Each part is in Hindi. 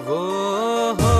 वो हो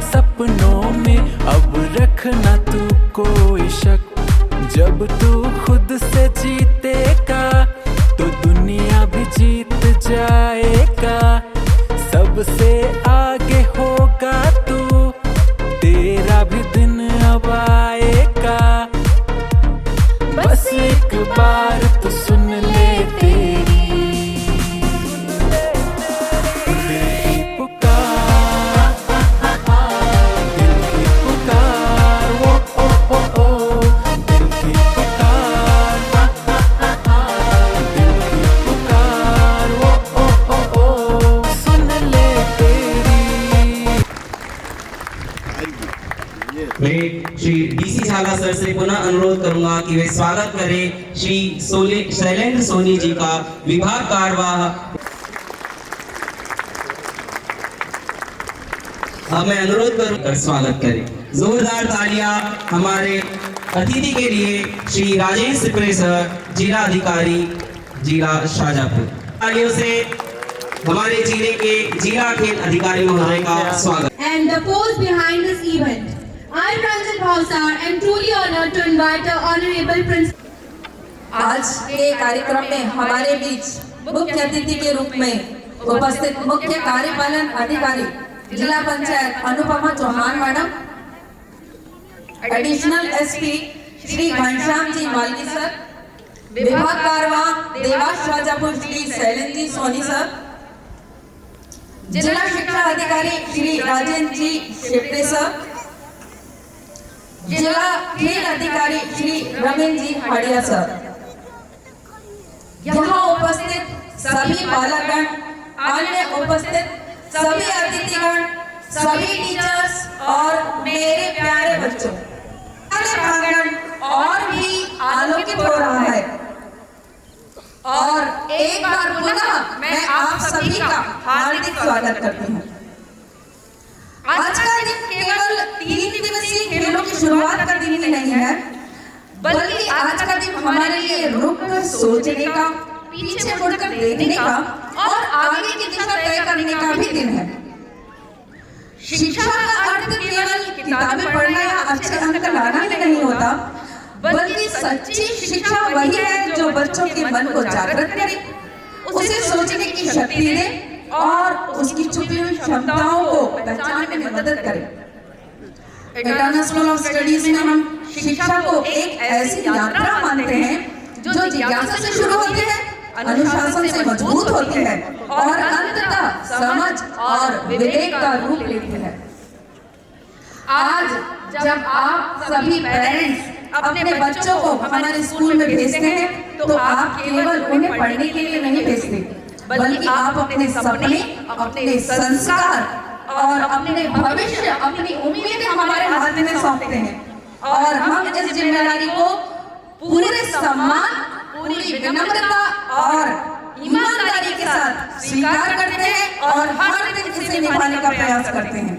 सपनों में अब रखना तू कोई शक। जब तू खुद से जीतेगा तो दुनिया भी जीत जाएगा। सबसे आगे होगा तू, तेरा भी दिन अब आएगा। बस एक बार तो सुन ले तेरी मैं श्री डीसी झाला सर से पुनः अनुरोध करूंगा कि वे स्वागत करें श्री शैलेंद्र सोनी जी का विभाग कार्यवाह। मैं अनुरोध करूंगा स्वागत करें। जोरदार तालियां हमारे अतिथि के लिए श्री राजेश सिपरे सर, जिला अधिकारी जिला शाजापुर। तालियों से हमारे जिले के जिला खेल अधिकारी महोदय का स्वागत। And the pose behind this event, I, Ranjan Bhavsar, am truly honored to invite our honorable principal. आज के कार्यक्रम में हमारे बीच मुख्य अतिथि के रूप में उपस्थित मुख्य कार्यपालन अधिकारी जिला panchayat Anupama Chauhan madam, additional SP Shri Ghanshyam ji Malvi sir, विभाग कार्यवाह देवास शाजापुर श्री शैलेंद्र सोनी सर, जिला शिक्षा अधिकारी श्री राजेंद्र जी शिप्रे सर, जिला खेल अधिकारी श्री रमेश जी हड़िया सर, यहाँ उपस्थित सभी बालकगण, अन्य उपस्थित सभी अतिथिगण, सभी टीचर्स और मेरे प्यारे बच्चों, प्रांगण और भी आलोकित हो रहा है। और एक बार पुनः मैं आप सभी का हार्दिक स्वागत करती हूँ। आज का दिन केवल 3 दिवसीय खेलों की शुरुआत का दिन ही नहीं है, बल्कि आज का दिन हमारे लिए रुक कर सोचने का, पीछे मुड़कर देखने का और आगे की दिशा तय करने का भी दिन है। शिक्षा का अर्थ केवल किताबें पढ़ना या अच्छे अंक लाना ही नहीं होता, बल्कि सच्ची शिक्षा वही है जो बच्चों के मन को जागृत करे, उसे सोचने की शक्ति दे और उसकी छुपी हुई क्षमताओं को पहचानने में मदद करे। इटर्नल स्कूल ऑफ स्टडीज में हम शिक्षा को एक ऐसी यात्रा मानते हैं जो जिज्ञासा से शुरू होती है, अनुशासन से मजबूत होती है और अंततः समझ और विवेक का रूप लेती है। आज जब आप सभी पेरेंट्स अपने बच्चों को हमारे स्कूल में भेजते हैं तो आप केवल उन्हें पढ़ने के लिए नहीं भेजते, बल्कि आप अपने सपने, अपने संस्कार और अपने भविष्य, अपनी उम्मीदें हमारे हाथ में सौंपते हैं। और हम इस जिम्मेदारी को पूरे सम्मान, पूरी विनम्रता और ईमानदारी के साथ स्वीकार करते हैं और हर दिन इसे निभाने का प्रयास करते हैं।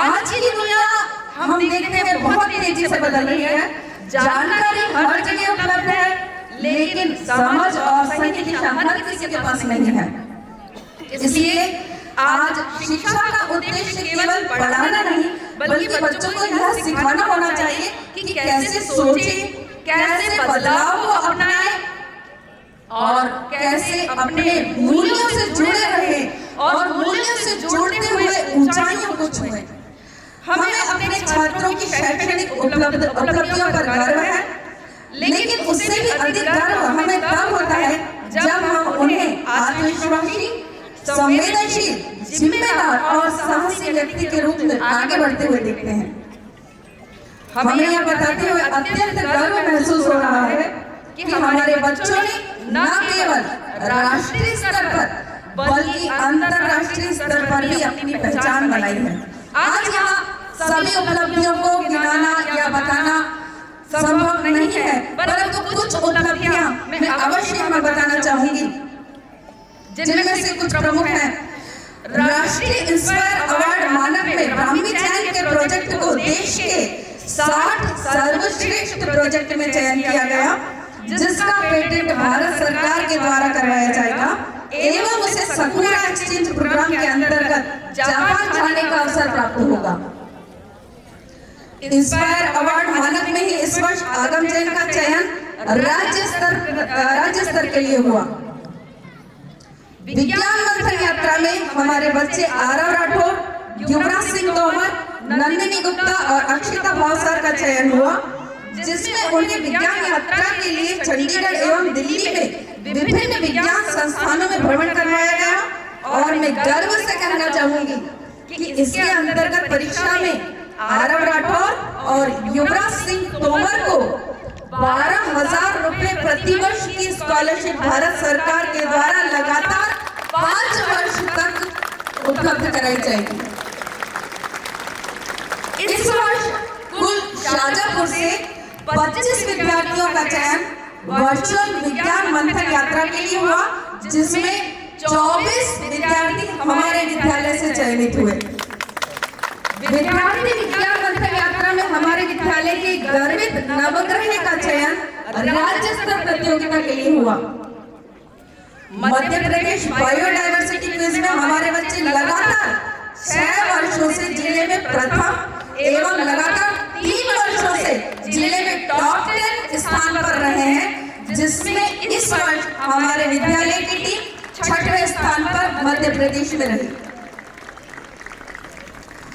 आज की दुनिया हम देखते हैं बहुत तेजी से बदल रही है। जानकारी हर जगह उपलब्ध है, लेकिन समझ और सही दिशा हर किसी के पास नहीं है। इसलिए आज शिक्षा का उद्देश्य केवल पढ़ाना नहीं, बल्कि बच्चों को यह सिखाना होना चाहिए कि कैसे सोचें, कैसे बदलाव को अपनाएं और कैसे अपने मूल्यों से जुड़े रहें और मूल्यों से जुड़ते हुए ऊंचाइयों को छुएं। हमें अपने छात्रों की शैक्षणिक उपलब्धियों पर गर्व है, लेकिन उससे भी अधिक गर्व हमें तब होता है जब हम उन्हें आत्मविश्वासी, संवेदनशील, जिम्मेदार और साहसी व्यक्ति के रूप में आगे बढ़ते हुए देखते हैं। हमें यह बताते हुए अत्यंत गर्व महसूस हो रहा है कि हमारे बच्चों ने न केवल राष्ट्रीय स्तर पर बल्कि अंतरराष्ट्रीय स्तर पर भी अपनी पहचान बनाई है। आज यहाँ सभी उपलब्धियों को गिनाना या बताना संभव नहीं है, परंतु कुछ उपलब्धियां मैं अवश्य मैं बताना चाहूंगी, जिनमें से कुछ प्रमुख हैं। राष्ट्रीय इंस्पायर अवार्ड मानक में ब्राह्मी चयन के प्रोजेक्ट को देश के 60 सर्वश्रेष्ठ प्रोजेक्ट में चयन किया गया, जिसका पेटेंट भारत सरकार के द्वारा करवाया जाएगा एवं उसे सकुरा एक्सचेंज प्रोग्राम के अंतर्गत जापान जाने का अवसर प्राप्त होगा। इंस्पायर अवार्ड मानक में ही इस वर्ष आगम चयन का चयन राज्य स्तर के लिए हुआ। विज्ञान मंथन यात्रा में हमारे बच्चे आरव राठौर, युवराज सिंह तोमर, नंदिनी गुप्ता और अक्षिता भावसार का चयन हुआ, जिसमें उन्हें विज्ञान यात्रा के लिए चंडीगढ़ एवं दिल्ली में विभिन्न विज्ञान संस्थानों में भ्रमण करवाया गया। और मैं गर्व से कहना चाहूंगी कि इसके अंतर्गत परीक्षा में आरव राठौर और युवराज सिंह तोमर को 12,000 रुपए प्रतिवर्ष की स्कॉलरशिप भारत सरकार के द्वारा लगातार 5 वर्ष तक उपलब्ध कराई जाएगी। इस वर्ष कुल शाजापुर से 25 विद्यार्थियों का चयन वर्चुअल विज्ञान मंथन यात्रा के लिए हुआ, जिसमें 24 विद्यार्थी हमारे विद्यालय से चयनित हुए। विद्यार्थी विज्ञान मंथन यात्रा में हमारे विद्यालय के गर्वित नवग्रह का चयन राज्य स्तर प्रतियोगिता के लिए हुआ। मध्य प्रदेश बायोडायवर्सिटी क्विज में हमारे बच्चे लगातार 6 वर्षों से जिले में प्रथम एवं लगातार 3 वर्षों से जिले में टॉप 10 स्थान पर रहे हैं, जिसमें इस वर्ष हमारे विद्यालय की टीम 6वें स्थान पर मध्य प्रदेश में रही।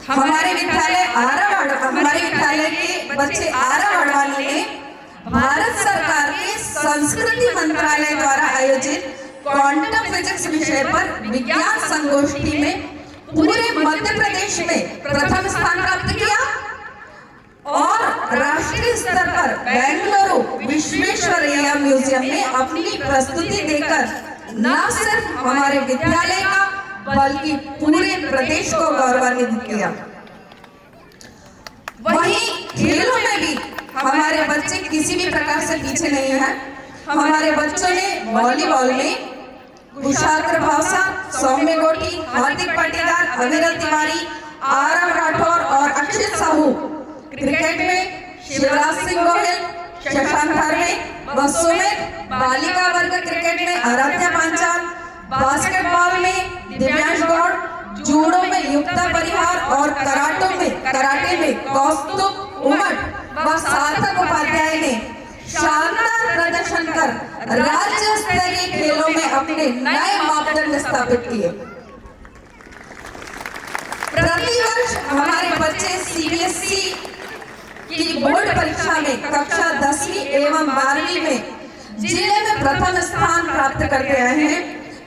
हमारे विद्यालय के बच्चे आरव अडवाणी ने भारत सरकार के संस्कृति मंत्रालय द्वारा आयोजित क्वांटम फिजिक्स विषय पर विज्ञान संगोष्ठी में पूरे मध्य प्रदेश में प्रथम स्थान प्राप्त किया और राष्ट्रीय स्तर पर बेंगलुरु विश्वेश्वरैया म्यूजियम में अपनी प्रस्तुति देकर न सिर्फ हमारे विद्यालय का बल्कि पूरे प्रदेश को गौरवान्वित किया। वहीं खेलों में भी हमारे बच्चे किसी भी प्रकार से पीछे नहीं हैं। हमारे बच्चों ने वॉलीबॉल में कुशाग्र भावसार, सौम्य गोटी, हार्दिक पाटीदार, अविरल तिवारी, आरव राठौर और अक्षित साहू, क्रिकेट में शिवराज सिंह गोहिल, शशांक धारवे, बसों में बालिका वर्ग क्रिकेट में आराध्या पांचाल, बास्केटबॉल में दिव्यांश गौड़, जूडो में युक्ता परिहार और कराटे में कौस्तुभ उमट व सार्थक उपाध्याय ने शानदार प्रदर्शन कर राज्य स्तरीय खेलों में अपने नए मापदंड स्थापित किए। प्रतिवर्ष हमारे बच्चे सीबीएसई की बोर्ड परीक्षा में कक्षा 10वीं एवं 12वीं में जिले में प्रथम स्थान प्राप्त करते आए हैं।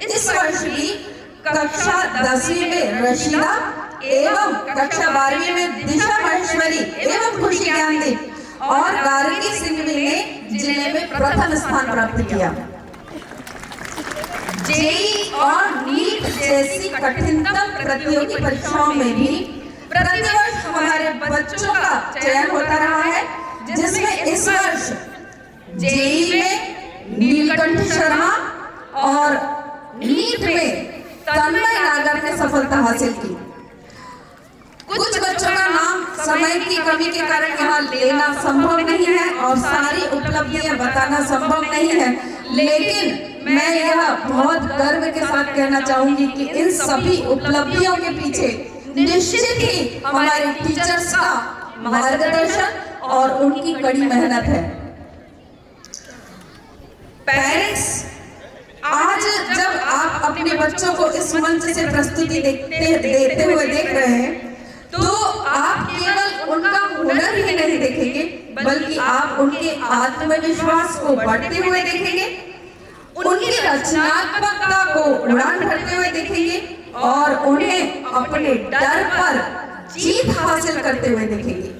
इस वर्ष भी कक्षा 10वीं में रशीदा एवं कक्षा 12वीं में दिशा महेश्वरी एवं खुशी ज्ञानदीप और गार्गी सिंघवी ने जिले में प्रथम स्थान प्राप्त किया। जेईई और नीट जैसी कठिनतम प्रतियोगी परीक्षाओं में भी प्रतिवर्ष हमारे बच्चों का चयन होता रहा है, जिसमें इस वर्ष जेईई में नीलकंठ शर्मा और नीट में तन्मय नागर ने सफलता हासिल की। कुछ बच्चों का नाम समय की कमी के कारण यहाँ लेना संभव नहीं है और सारी उपलब्धियां बताना संभव नहीं है, लेकिन मैं यह बहुत गर्व के साथ कहना चाहूंगी कि इन सभी उपलब्धियों के पीछे निश्चित ही हमारे टीचर्स का मार्गदर्शन और उनकी कड़ी मेहनत है। पेरेंट्स, आज जब आप अपने बच्चों को इस मंच से प्रस्तुति देते हुए देख रहे हैं, तो आप केवल उनका हुनर ही नहीं देखेंगे, बल्कि आप उनके आत्मविश्वास को बढ़ते हुए देखेंगे, उनकी रचनात्मकता को उड़ान भरते हुए देखेंगे और उन्हें अपने डर पर जीत हासिल करते हुए देखेंगे।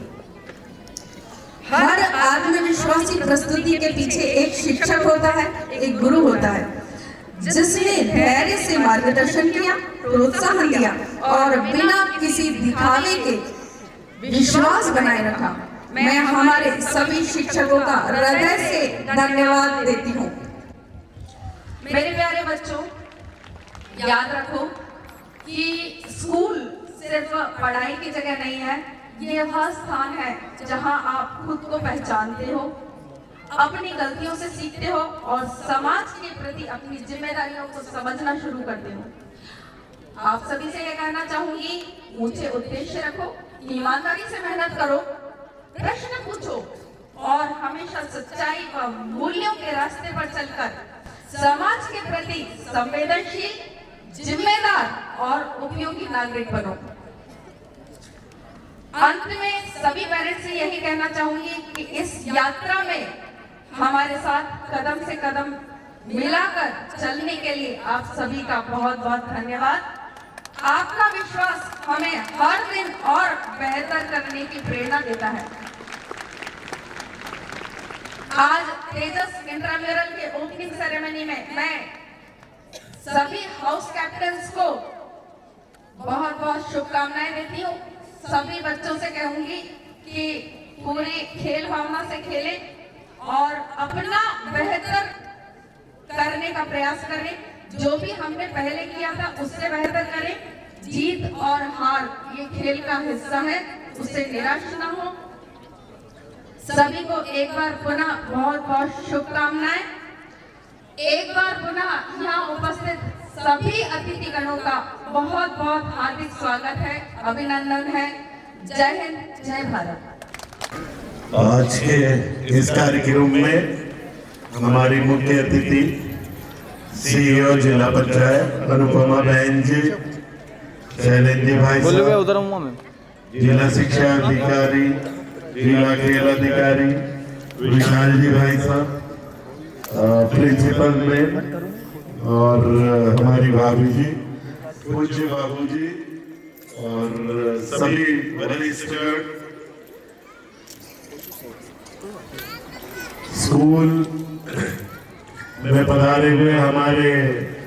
हर आत्मविश्वासी प्रस्तुति के पीछे एक शिक्षक होता है, एक गुरु होता है, जिसने धैर्य से मार्गदर्शन किया, प्रोत्साहन दिया और बिना किसी दिखावे के विश्वास बनाए रखा। मैं हमारे सभी शिक्षकों का हृदय से धन्यवाद देती हूँ। मेरे प्यारे बच्चों, याद रखो कि स्कूल सिर्फ पढ़ाई की जगह नहीं है, ये वह स्थान है जहां आप खुद को पहचानते हो, अपनी गलतियों से सीखते हो और समाज के प्रति अपनी जिम्मेदारियों को समझना शुरू करते हो। आप सभी से यह कहना चाहूंगी, ऊंचे उद्देश्य रखो, ईमानदारी से मेहनत करो, प्रश्न पूछो और हमेशा सच्चाई व मूल्यों के रास्ते पर चलकर समाज के प्रति संवेदनशील, जिम्मेदार और उपयोगी नागरिक बनो। अंत में सभी पेरेंट्स से यही कहना चाहूंगी कि इस यात्रा में हमारे साथ कदम से कदम मिलाकर चलने के लिए आप सभी का बहुत बहुत धन्यवाद। आपका विश्वास हमें हर दिन और बेहतर करने की प्रेरणा देता है। आज तेजस इंट्राम्यूरल के ओपनिंग सेरेमनी में मैं सभी हाउस कैप्टन्स को बहुत बहुत शुभकामनाएं देती हूँ। सभी बच्चों से कहूंगी कि पूरी खेल भावना से खेलें और अपना बेहतर करने का प्रयास करें। जो भी हमने पहले किया था उससे बेहतर करें। जीत और हार ये खेल का हिस्सा है, उससे निराश ना हो। सभी को एक बार पुनः बहुत बहुत शुभकामनाएं। एक बार पुनः यहाँ उपस्थित सभी अतिथिगणों का बहुत बहुत हार्दिक स्वागत है, अभिनंदन है। जय हिंद, जय भारत। आज के इस कार्यक्रम में हमारी मुख्य अतिथि सीईओ जिला पंचायत अनुपमा बहन जी, शैलेंद्र भाई साहब, जिला शिक्षा अधिकारी, जिला खेल अधिकारी विशाल जी भाई साहब, प्रिंसिपल मैम और हमारी भाभी जी, पूज्य बाबू जी और सभी वरिष्ठ स्कूल में पधारे हुए हमारे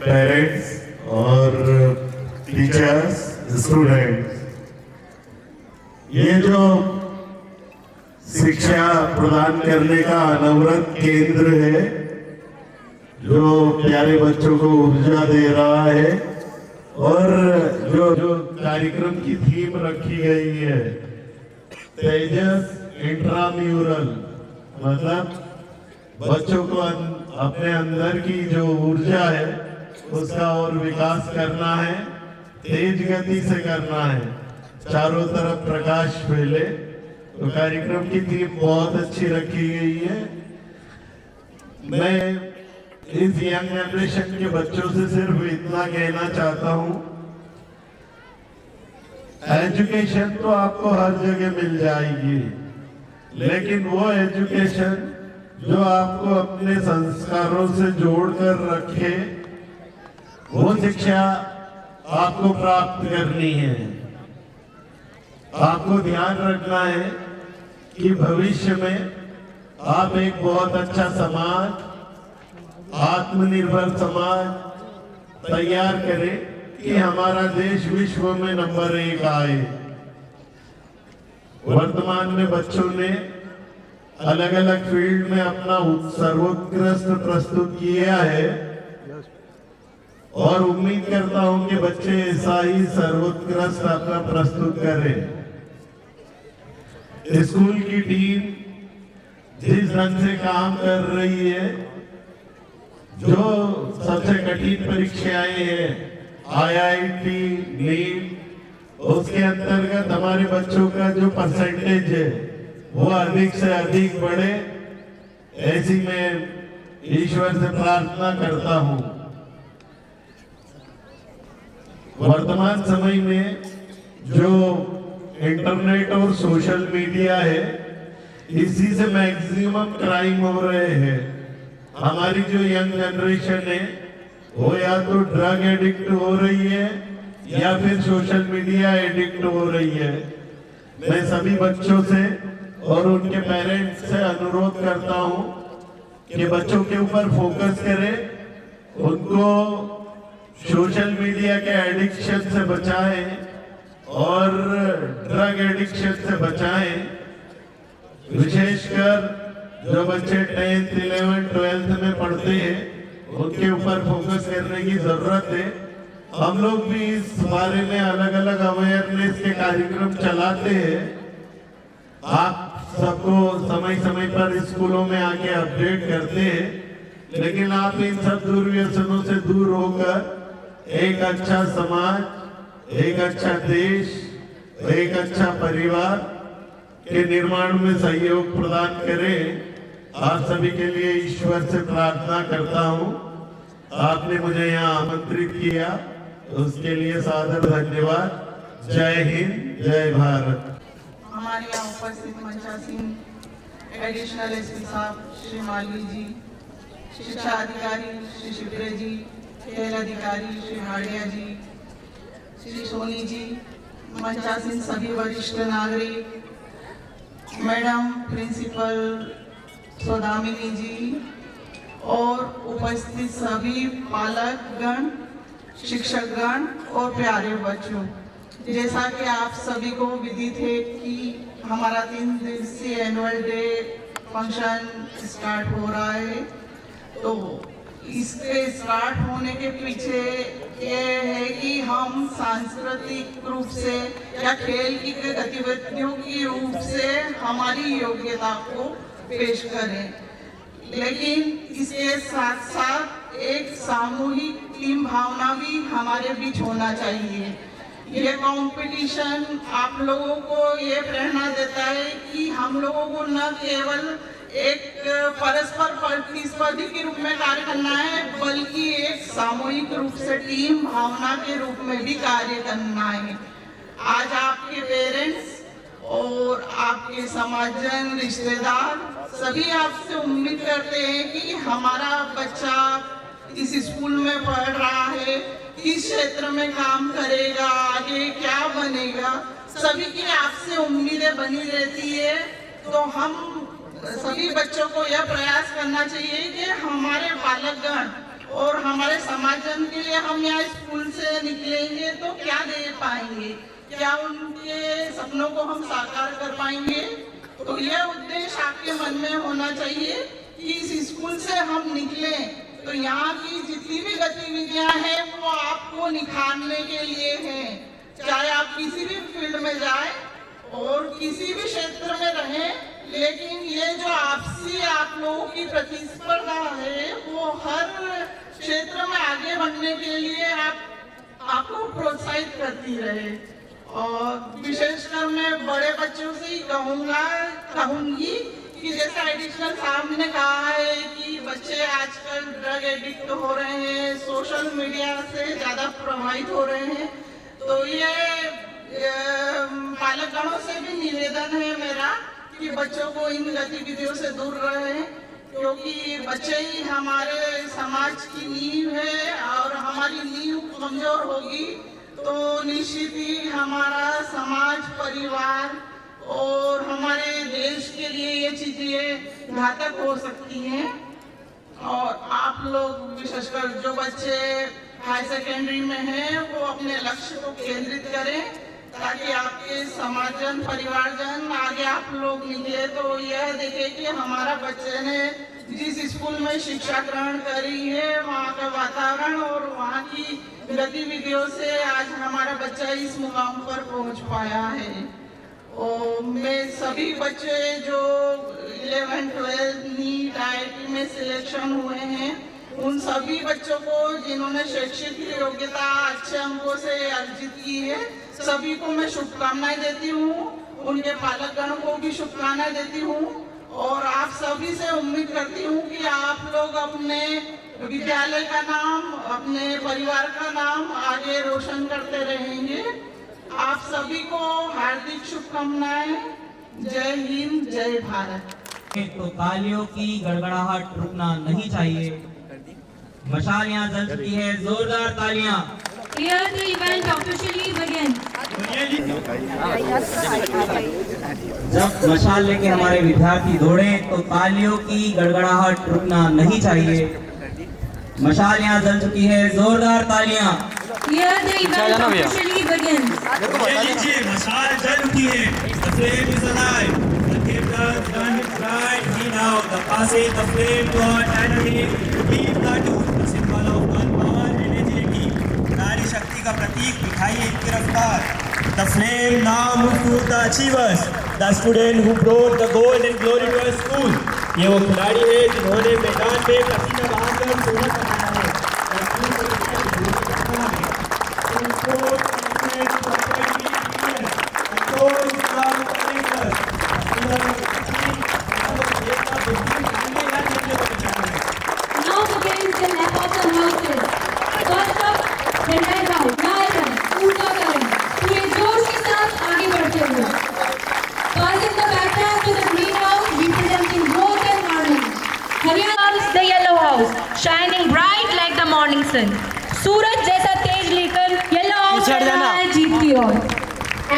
पेरेंट्स और टीचर्स, स्टूडेंट्स। ये जो शिक्षा प्रदान करने का अनवरत केंद्र है, जो प्यारे बच्चों को ऊर्जा दे रहा है और जो कार्यक्रम की थीम रखी गई है, तेजस इंट्राम्यूरल, मतलब बच्चों को अपने अंदर की जो ऊर्जा है उसका और विकास करना है, तेज गति से करना है, चारों तरफ प्रकाश फैले। तो कार्यक्रम की थीम बहुत अच्छी रखी गई है। मैं इस यंग जनरेशन के बच्चों से सिर्फ इतना कहना चाहता हूँ, एजुकेशन तो आपको हर जगह मिल जाएगी, लेकिन वो एजुकेशन जो आपको अपने संस्कारों से जोड़कर रखे, वो शिक्षा आपको प्राप्त करनी है। आपको ध्यान रखना है कि भविष्य में आप एक बहुत अच्छा समाज, आत्मनिर्भर समाज तैयार करें कि हमारा देश विश्व में नंबर 1 आए। वर्तमान में बच्चों ने अलग अलग फील्ड में अपना सर्वोत्कृष्ट प्रस्तुत किया है और उम्मीद करता हूं कि बच्चे ऐसा ही सर्वोत्कृष्ट अपना प्रस्तुत करें। स्कूल की टीम जिस ढंग से काम कर रही है, जो सबसे कठिन परीक्षाएं हैं, IIT, नीट, उसके अंतर्गत हमारे बच्चों का जो परसेंटेज है वो अधिक से अधिक बढ़े, ऐसी मैं ईश्वर से प्रार्थना करता हूं। वर्तमान समय में जो इंटरनेट और सोशल मीडिया है, इसी से मैक्सिमम क्राइम हो रहे हैं। हमारी जो यंग जनरेशन है वो या तो ड्रग एडिक्ट हो रही है या फिर सोशल मीडिया एडिक्ट हो रही है। मैं सभी बच्चों से और उनके पेरेंट्स से अनुरोध करता हूं कि बच्चों के ऊपर फोकस करें, उनको सोशल मीडिया के एडिक्शन से बचाएं और ड्रग एडिक्शन से बचाएं। विशेषकर जो बच्चे 10th, 11th, 12th में पढ़ते हैं उनके ऊपर फोकस करने की जरूरत है। हम लोग भी इस बारे में अलग अलग अवेयरनेस के कार्यक्रम चलाते हैं। आप सबको समय समय पर स्कूलों में आके अपडेट करते हैं, लेकिन आप इन सब दुर्व्यसनों से दूर होकर एक अच्छा समाज, एक अच्छा देश, एक अच्छा परिवार के निर्माण में सहयोग प्रदान करें। आप सभी के लिए ईश्वर से प्रार्थना करता हूं। आपने मुझे यहाँ आमंत्रित किया, उसके लिए सादर धन्यवाद। जय हिंद, जय भारत। हमारे यहाँ उपस्थित मंचासीन एडिशनल एसपी साहब श्री मालवी जी, शिक्षा अधिकारी श्री शिवरे जी, खेल अधिकारी श्री हाड़िया जी, श्री सोनी जी, मंचासीन सभी वरिष्ठ नागरिक, मैडम प्रिंसिपल सौदामिनी जी और उपस्थित सभी पालकगण, शिक्षकगण और प्यारे बच्चों, जैसा कि आप सभी को विदित है कि हमारा 3 दिवसीय एनुअल डे फंक्शन स्टार्ट हो रहा है। तो इसके स्टार्ट होने के पीछे ये है कि हम सांस्कृतिक रूप से या खेल की गतिविधियों की रूप से हमारी योग्यता को पेश करें, लेकिन इसके साथ साथ एक सामूहिक टीम भावना भी हमारे बीच होना चाहिए। ये कंपटीशन आप लोगों को ये प्रेरणा देता है कि हम लोगों को न केवल एक परस्पर प्रतिस्पर्धी के रूप में कार्य करना है, बल्कि एक सामूहिक रूप से टीम भावना के रूप में भी कार्य करना है। आज आपके पेरेंट्स और आपके समाजजन, रिश्तेदार सभी आपसे उम्मीद करते हैं कि हमारा बच्चा इस स्कूल में पढ़ रहा है, किस क्षेत्र में काम करेगा, आगे क्या बनेगा, सभी की आपसे उम्मीदें बनी रहती है। तो हम सभी बच्चों को यह प्रयास करना चाहिए कि हमारे बालकगण और हमारे समाजजन के लिए हम यहाँ स्कूल से निकलेंगे तो क्या दे पाएंगे, क्या उनके सपनों को हम साकार कर पाएंगे। तो यह उद्देश्य आपके मन में होना चाहिए कि इस स्कूल से हम निकले तो यहाँ की जितनी भी गतिविधियाँ हैं वो आपको निखारने के लिए हैं। चाहे आप किसी भी फील्ड में जाए और किसी भी क्षेत्र में रहें, लेकिन ये जो आपसी आप लोगों की प्रतिस्पर्धा है वो हर क्षेत्र में आगे बढ़ने के लिए आपको प्रोत्साहित करती रहे। और विशेषकर मैं बड़े बच्चों से ही कहूंगी कि जैसा एडिशनल साहब ने कहा है कि बच्चे आजकल ड्रग एडिक्ट हो रहे हैं, सोशल मीडिया से ज़्यादा प्रभावित हो रहे हैं। तो ये पालकगणों से भी निवेदन है मेरा कि बच्चों को इन गतिविधियों से दूर रहें, क्योंकि बच्चे ही हमारे समाज की नींव है और हमारी नींव कमजोर होगी तो निश्चित ही हमारा समाज, परिवार और हमारे देश के लिए ये चीजें घातक हो सकती हैं। और आप लोग विशेषकर जो बच्चे हाई सेकेंडरी में हैं वो अपने लक्ष्य को केंद्रित करें ताकि आपके समाजजन, परिवारजन आगे आप लोग निकले तो यह देखे कि हमारा बच्चे ने जिस स्कूल में शिक्षा ग्रहण करी है वहाँ का वातावरण और वहाँ की गतिविधियों से आज हमारा बच्चा इस मुकाम पर पहुँच पाया है। और मैं सभी बच्चे जो 11, 12 नीट, IIT में सिलेक्शन हुए हैं उन सभी बच्चों को जिन्होंने शैक्षिक योग्यता अच्छे अंकों से अर्जित की है, सभी को मैं शुभकामनाएं देती हूँ। उनके पालकगणों को भी शुभकामनाएं देती हूँ और आप सभी से उम्मीद करती हूँ कि आप लोग अपने विद्यालय का नाम, अपने परिवार का नाम आगे रोशन करते रहेंगे। आप सभी को हार्दिक शुभकामनाएं। जय हिंद, जय भारत। तो तालियों की गड़गड़ाहट रुकना नहीं चाहिए। मशाल यहाँ जल चुकी है, जोरदार तालियां। Here the event officially begins. जब मशाल लेके हमारे विद्यार्थी दौड़े तो तालियों की गड़गड़ाहट रुकना नहीं चाहिए। मशाल यहाँ जल चुकी है, जोरदार तालियां। Here the event officially begins. ये लीजिए मशाल जल उठी है। The flame is alive. The cape gun is bright. See now the passing the flame to our tannery. Leave platoon, the symbol of gun power and agility. नारी शक्ति का प्रतीक दिखाइए इनकी रफ्तार। The flame now moves to the achievers, the student who brought the gold and glory to our school. ये वो खिलाड़ी है जिन्होंने मैदान में पसीना बहाकर सोना कमाया है। Now begins the lap of the houses. First up, the red house, नायरन, ऊर्जा करण, पूरे जोश के साथ आगे बढ़ते हुए। Passing the baton to the green house, representing growth and harmony. Haryana, the yellow house, shining bright like the morning sun. सूरज जैसा तेज लेकर yellow house चल रहा है जीत की ओर.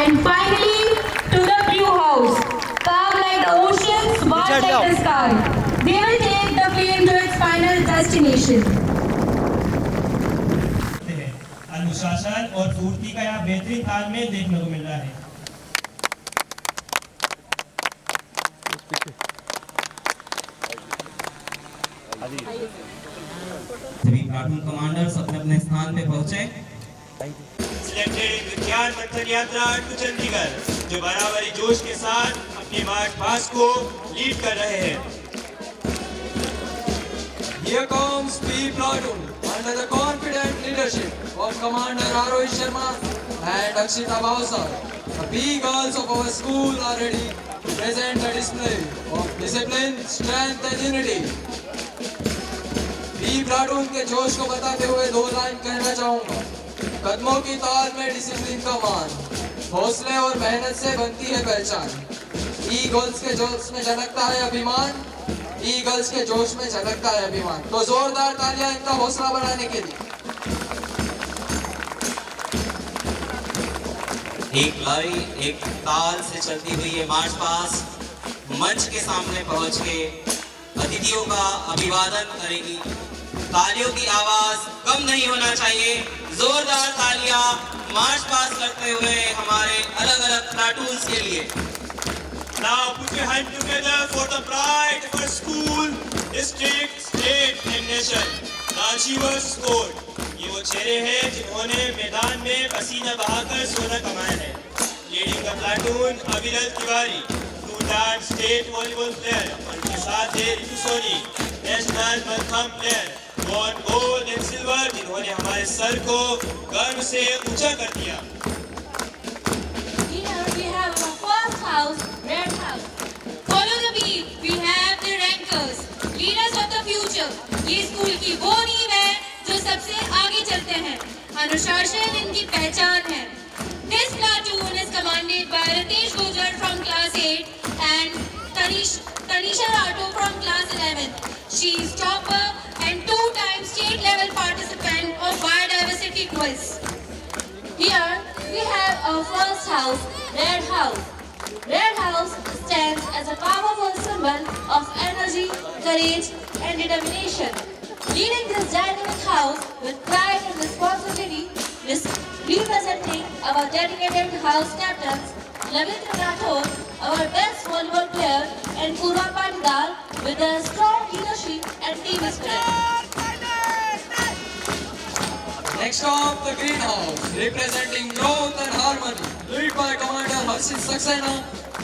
And finally, to the blue house, calm like the oceans, wide like the sky. They will take the plane to its final destination. अनुशासन और फुर्ती का यहाँ बेहतरीन तालमेल देखने को मिल रहा है। सभी प्लाटून कमांडर्स अपने अपने स्थान पे पहुंचे। सिलेक्टेड विज्ञान मंथन यात्रा टू चंडीगढ़ जो बराबरी जोश के साथ अपनी मार्च पास्ट को लीड कर रहे हैं। Here comes B platoon under the confident leadership of Commander Arohit Sharma and Akshita Bhavsar. The B girls of our school are ready to present a display of discipline, strength and unity. B platoon के जोश को बताते हुए दो लाइन कहना चाहूँगा। कदमों की ताल में डिसिप्लिन का मान, हौसले और मेहनत से बनती है पहचान। ई गर्ल्स के जोश में झलकता है अभिमान, ईगल्स के जोश में झलकता है अभिमान। तो जोरदार तालियां इनका हौसला बढ़ाने के लिए। एक लय एक ताल से चलती हुई ये मार्च पास मंच के सामने पहुंच के अतिथियों का अभिवादन करेगी। तालियों की आवाज कम नहीं होना चाहिए। जोरदार तालियां मार्च पास करते हुए हमारे अलग अलग प्लाटून्स के लिए। Now put your hand together for the pride of our school, district, state and nation. The achievers scored. ये वो चेहरे हैं जिन्होंने मैदान में पसीना बहाकर सोना कमाया है। Leading the platoon, अविरल Tiwari, two-time state volleyball player. उनके साथ है Ritu Soni, national mallakhamb player, won gold and silver, जिन्होंने हमारे सर को गर्व से ऊंचा कर दिया। Here we have our first house, red house. Follow the beat. We have the rankers, leaders of the future. ये स्कूल की वो नींव है जो सबसे आगे चलते हैं। अनुशासन इनकी पहचान है। This platoon is commanded by Ritesh Gujjar from class 8 and Tanisha Rato from class 11. She is topper and two-time state level participant of biodiversity quiz. Here we have our first house, red house. Red house stands as a powerful symbol of energy, courage and determination. Leading this dynamic house with pride and responsibility is representing our dedicated house captains, Lavitra Rathod, our best volleyball player, and Purva Pandal with their strong leadership and team spirit. Next up, the greenhouse, representing growth and harmony, led by Commander Harshit Saxena,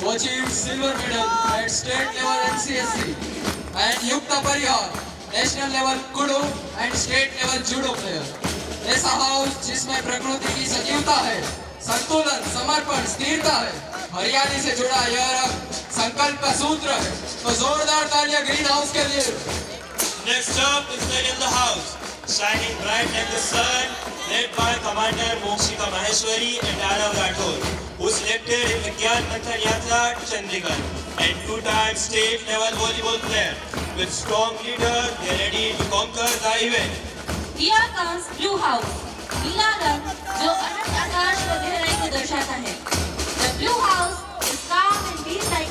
who achieved silver medal at state level NCSC, and Yukta Parihar, national level kudo and state level judo player. ऐसा हाउस जिसमें प्रकृति की सजीवता है, संतुलन, समर्पण, स्थिरता है, हरियाली से जुड़ा यह रंग संकल्प का सूत्र है। तो जोरदार तालियां ग्रीन हाउस के लिए। Next up is the yellow house, shining bright like the sun, led by Commander Mokshika Maheshwari and Arav Rathod, who selected in Vigyan Manthan Yatra to Chandigarh, and two-time state level volleyball player. With strong leader, they are ready to conquer the event. Here comes blue house, नीला रंग जो अनंत आकाश व गहराई को दर्शाता है। The blue house is calm and peace like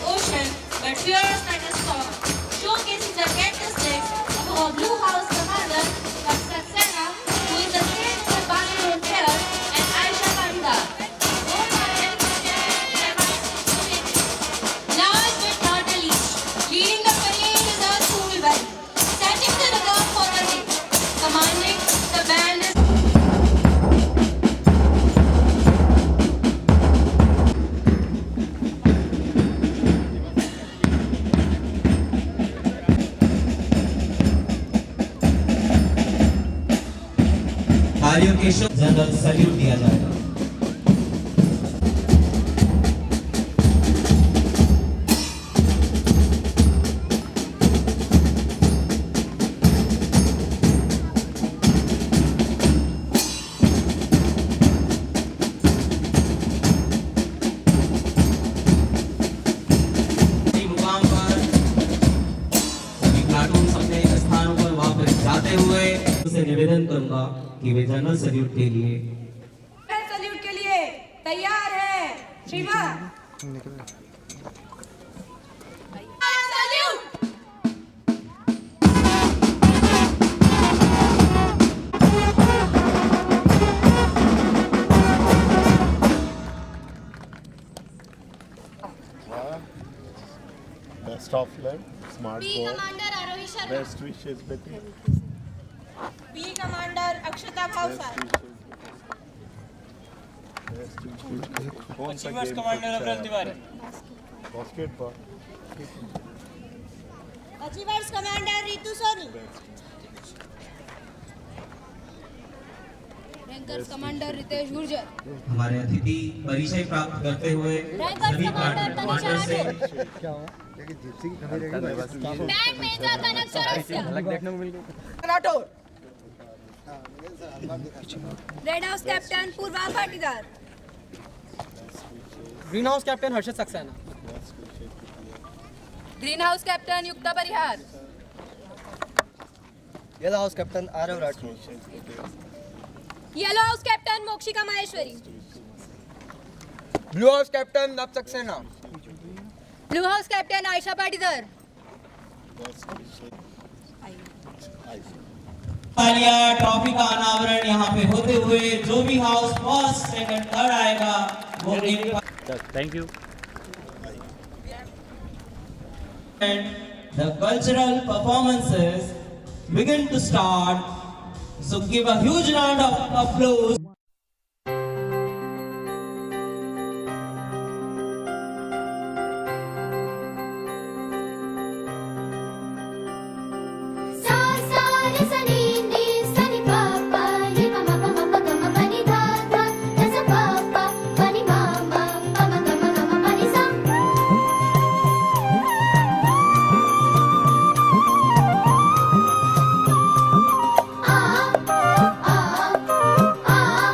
Keshav general salute दिया जाएगा। निवेदन करूंगा कि वे जनरल सैल्यूट के लिए तैयार है श्रीमान। Best of luck, smart B boy. Commander Aarohi Sharma, Best wishes, Betty. B commander Akshata Bhavsar, Best wishes. कौन सा अचीवर्स game कमांडर अच्छा अब्रल है? Tiwari, Basketball. Achievers commander Ritu Soni, rankers commander Ritesh Gurjar, हमारे अतिथि परिचय प्राप्त करते हुए सभी कमांडर से band major Kanak Chaurasia, red house captain Purva Patidar, green house captain Harshad Saxena, green house captain Yukta Parihar, yellow house captain Aarav Rathore, yellow house captain Mokshika Maheshwari, blue house captain Nav Saxena, blue house captain Ayesha Patidar, तालियां ट्रॉफी का अनावरण यहाँ पे होते हुए जो भी हाउस फर्स्ट सेकंड थर्ड आएगा वो thank you. The cultural performances begin to start. So give a huge round of applause. सा सा रे सनी नी सनी पा पा रे मा मा मा मा मा मा नी धा धा धा सा पा पा पा नी मा मा मा मा मा मा मा नी सा। आ आ आ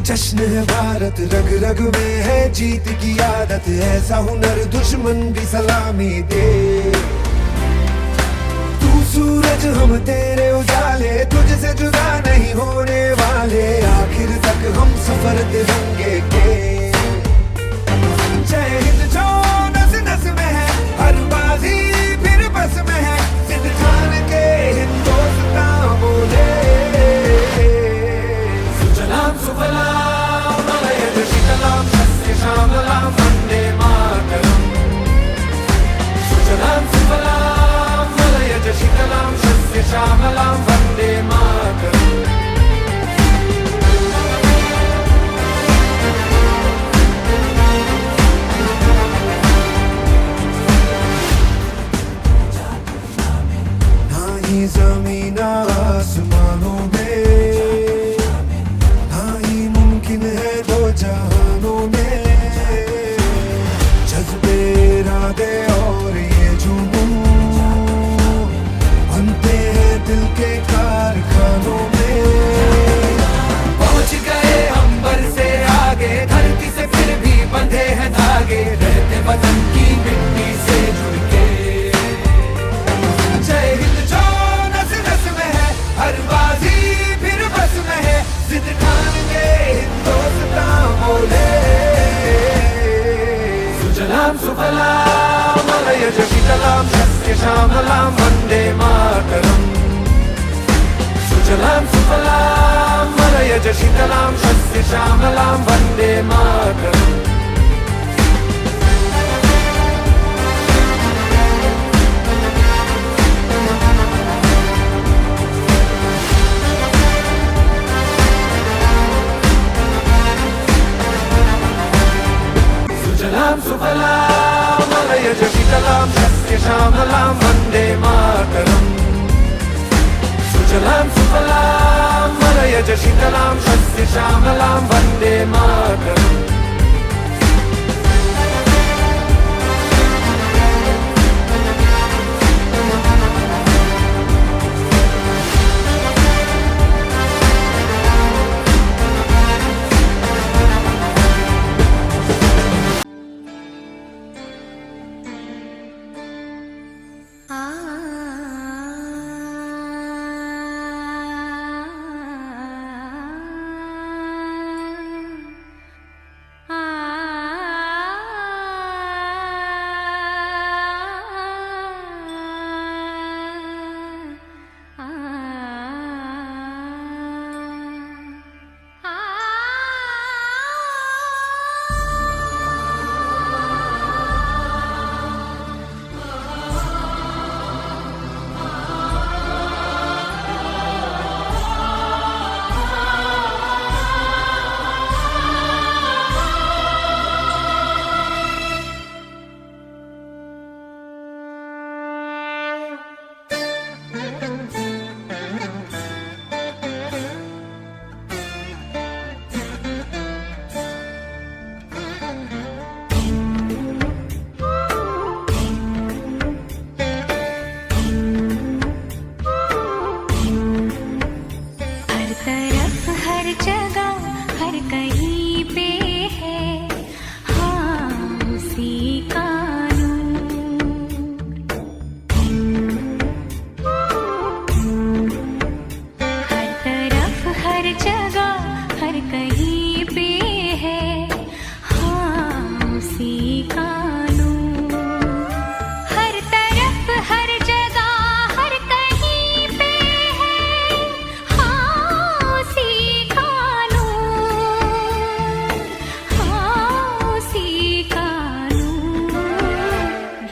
जश्न है भारत, रग रग में है जीत की आदत, ऐसा हुनर दुश्मन भी सलामी दे। तू सूरज हम तेरे उजाले, तुझसे जुदा नहीं होने वाले, आखिर तक हम सफर तिरंगे के। जय हिंद जो नस नस में है, हर बाजी फिर बस में है, जिद ठान के हिंदुस्तान बोले। सुजलाम सुफलाम मलयज शीतलाम सस्य श्यामलाम वंदे मातरम। सुजलाम सुफलाम मलयज शीतलाम सस्य श्यामलाम वंदे मातरम। ना ही जमीन आसमानों में, ना ही मुमकिन है दो जहानों में, जज्बे इरादे और ये जुनून बनते हैं दिल के कारखानों में। पहुंच गए अंबर से आगे, धरती से फिर भी बंधे हैं धागे, रहते वतन की मिट्टी से जुड़ के। जय हिंद जो नस नस में है, हर बाजी फिर बस में है, जिद ठान के हिंदुस्तान बोले। सुजलाम सुफलाम मलयज शीतलाम सस्य श्यामलाम वंदे मातरम। सुजलाम सुफलाम मलयज शीतलाम सस्य श्यामलाम वंदे मातरम। सुजलाम सुफलाम मलयज शीतलाम सस्य श्यामलाम वंदे मातरम। सुजलाम सुफलाम मलयज शीतलाम सस्य श्यामलाम वंदे मातरम।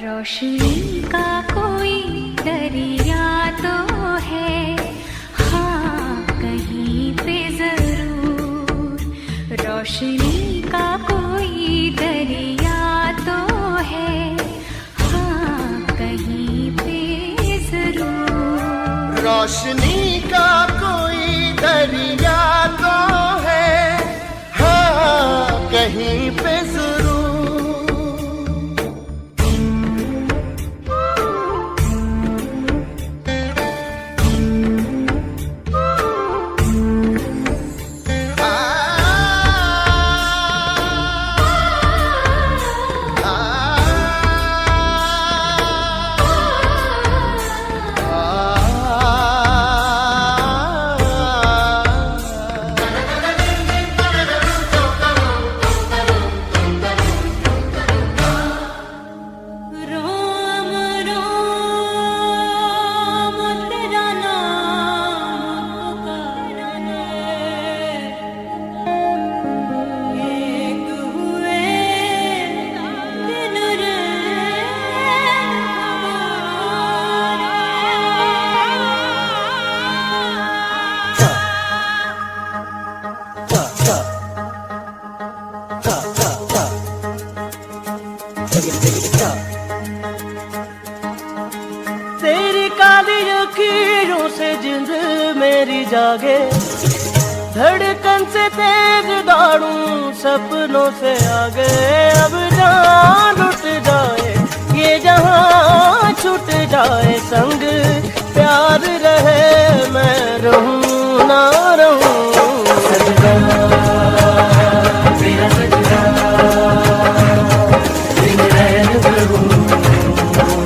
रोशनी का कोई दरिया तो है, हाँ कहीं पे जरूर। रोशनी का कोई दरिया तो है, रोशनी का कोई दरिया तो है, हाँ कहीं पे जरूर। तेरी काली लकीरों से जिंद मेरी जागे, धड़कन से तेज दौड़ूं सपनों से आगे। अब जान उठ जाए ये जहां छूट जाए संग, प्यार रहे मैं रहूं ना रहूं। सजदा तेरा सजदा दिन रहन करूं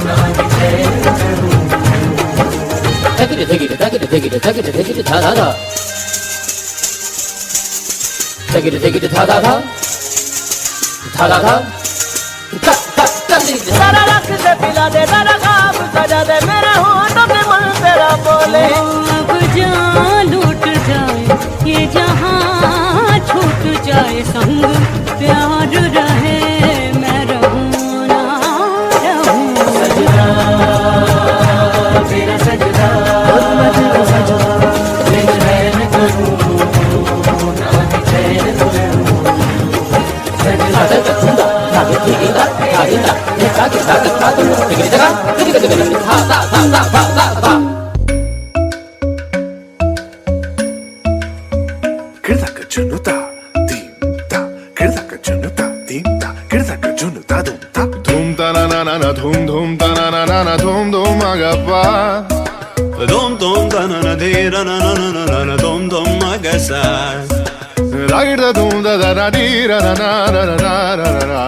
ना चैन करूं। Take it, da da da. Take it, da da da. Da da da. सारा रख दे पिला दे, सारा खाब सजा दे, मेरे होठों पे मन तेरा बोले। अब जान लूट जाए ये जहां छूट जाए संग, प्यार रहे मैं रहूं ना रहूं। सजदा तेरा सजदा दिन रहन करूं ना चैन करूं। धूम ता ना ना ना धूम धूम ता ना ना ना धूम धूम agappa. Dom dom da na na de ra na na na na na dom dom magasa. Ragda dum da da da di ra na na na na na na na.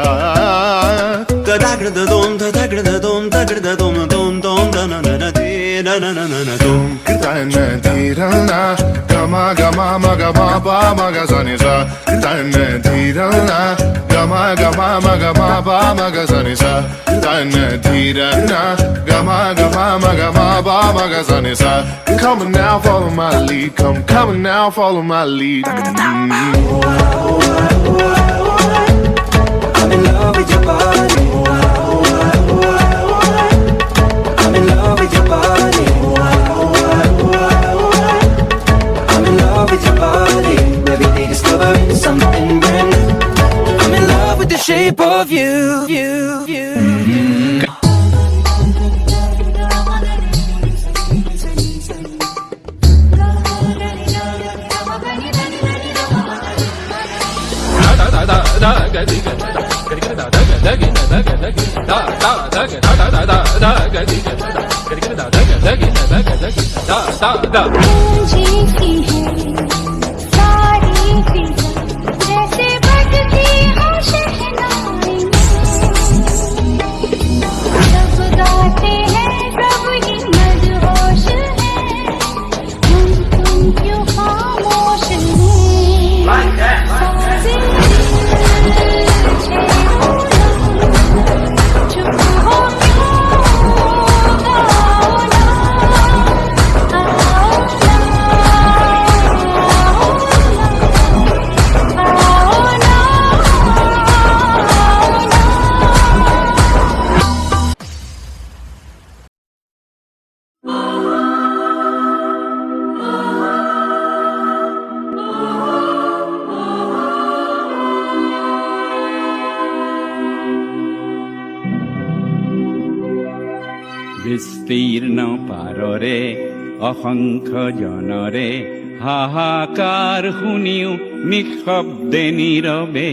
Da da da dom da da da dom da da dom dom dom da na na na de na na na na na dom. Kirta na di ra na gama gama ma gama ba ma ga sa ni sa. Kirta na di ra na gama gama ma gama ba ma ga sa ni sa. Kirta na di ra na gama gama ma gama ba ma ga sa ni sa. Come on now, follow my lead. Come on now, follow my lead. I'm in love with your body. I'm in love with your body. I'm in love with your body. Every day discovering something brand new. I'm in love with the shape of you. जीती है सारी फिजा जैसे बजती हो शहनाई में, सब गाते हैं सब ही मदहोश है, तुम क्यों खामोश हैं। साज़े चुप हो क्यों, गाओ ना, आओ विस्तीर्ण पारोरे অসংখ্য জনৰে হাহাকাৰ শুনিও নিঃশব্দে নীৰৱে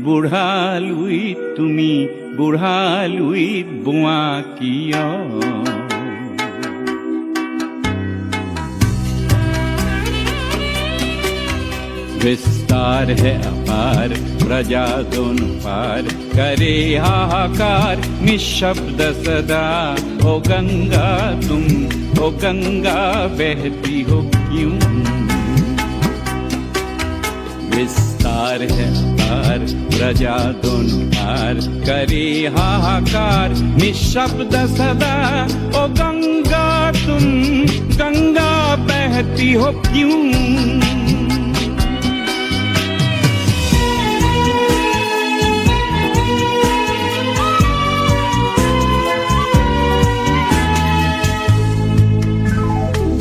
বুঢ়ালুইত তুমি বুঢ়ালুইত বোৱা কিয় विस्तार है अपार प्रजा दोनों पार करे हाहाकार निशब्द सदा ओ गंगा तुम ओ गंगा बहती हो क्यों विस्तार है अपार प्रजा दोनों पार करे हाहाकार निशब्द सदा ओ गंगा तुम गंगा बहती हो क्यों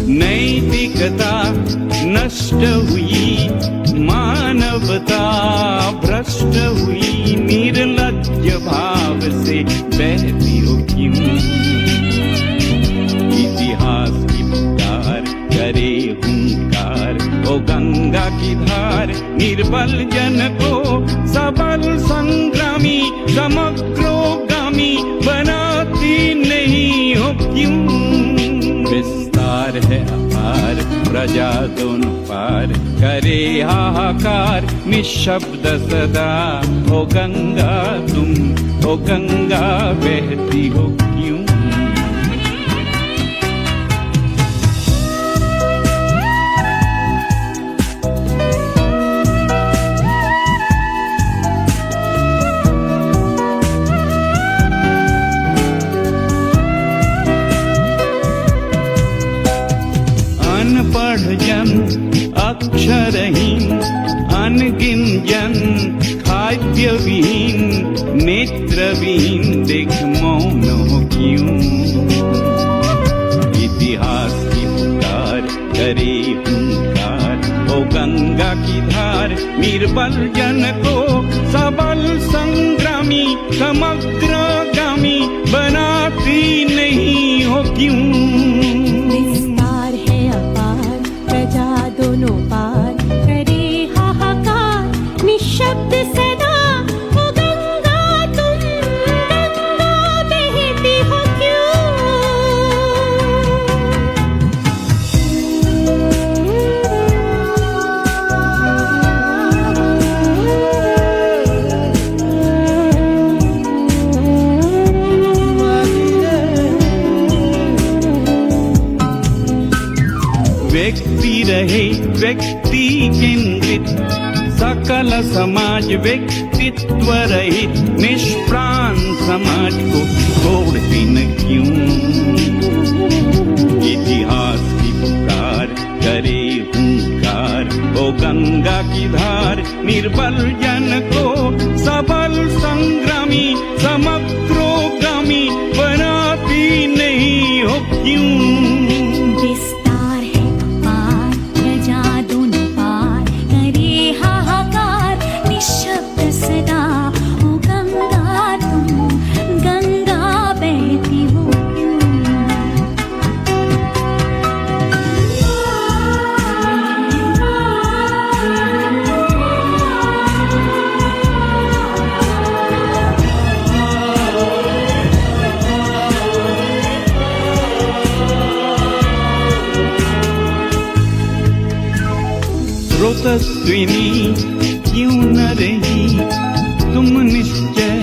नैतिकता नष्ट हुई मानवता भ्रष्ट हुई निर्लज्ज भाव से बहती हो क्यों इतिहास की पुकार करे हुंकार ओ गंगा की धार निर्बल जन को सबल संग्रामी समग्रोगामी बनाती नहीं हो क्यों विस्तार है अपार प्रजा दोनों पार करे हाहाकार निशब्द सदा ओ गंगा तुम ओ गंगा बहती हो क्यों अनपढ़ जन अक्षरहीन अनगिन जन खाद्यविहीन नेत्रविहीन देख मौन हो क्यों इतिहास की पुकार करे हुंकार ओ गंगा की धार निर्बल जन को सबल संग्रामी समग्रगामी बनाती नहीं हो क्यों दोनों पार करे हाहाकार निशब्द सदा ओ गंगा तुम गंगा बहती हो क्यों व्यक्ति रहे व्यक्ति केंद्रित सकल समाज व्यक्तित्व रहित निष्प्राण समाज को छोड़ती न क्यों इतिहास की पुकार करे हुंकार ओ गंगा की धार निर्बल जन को सबल संग्रामी समग्रोगामी बनाती नहीं हो क्यों स्रोतस्विनी क्यों न रही तुम निश्चय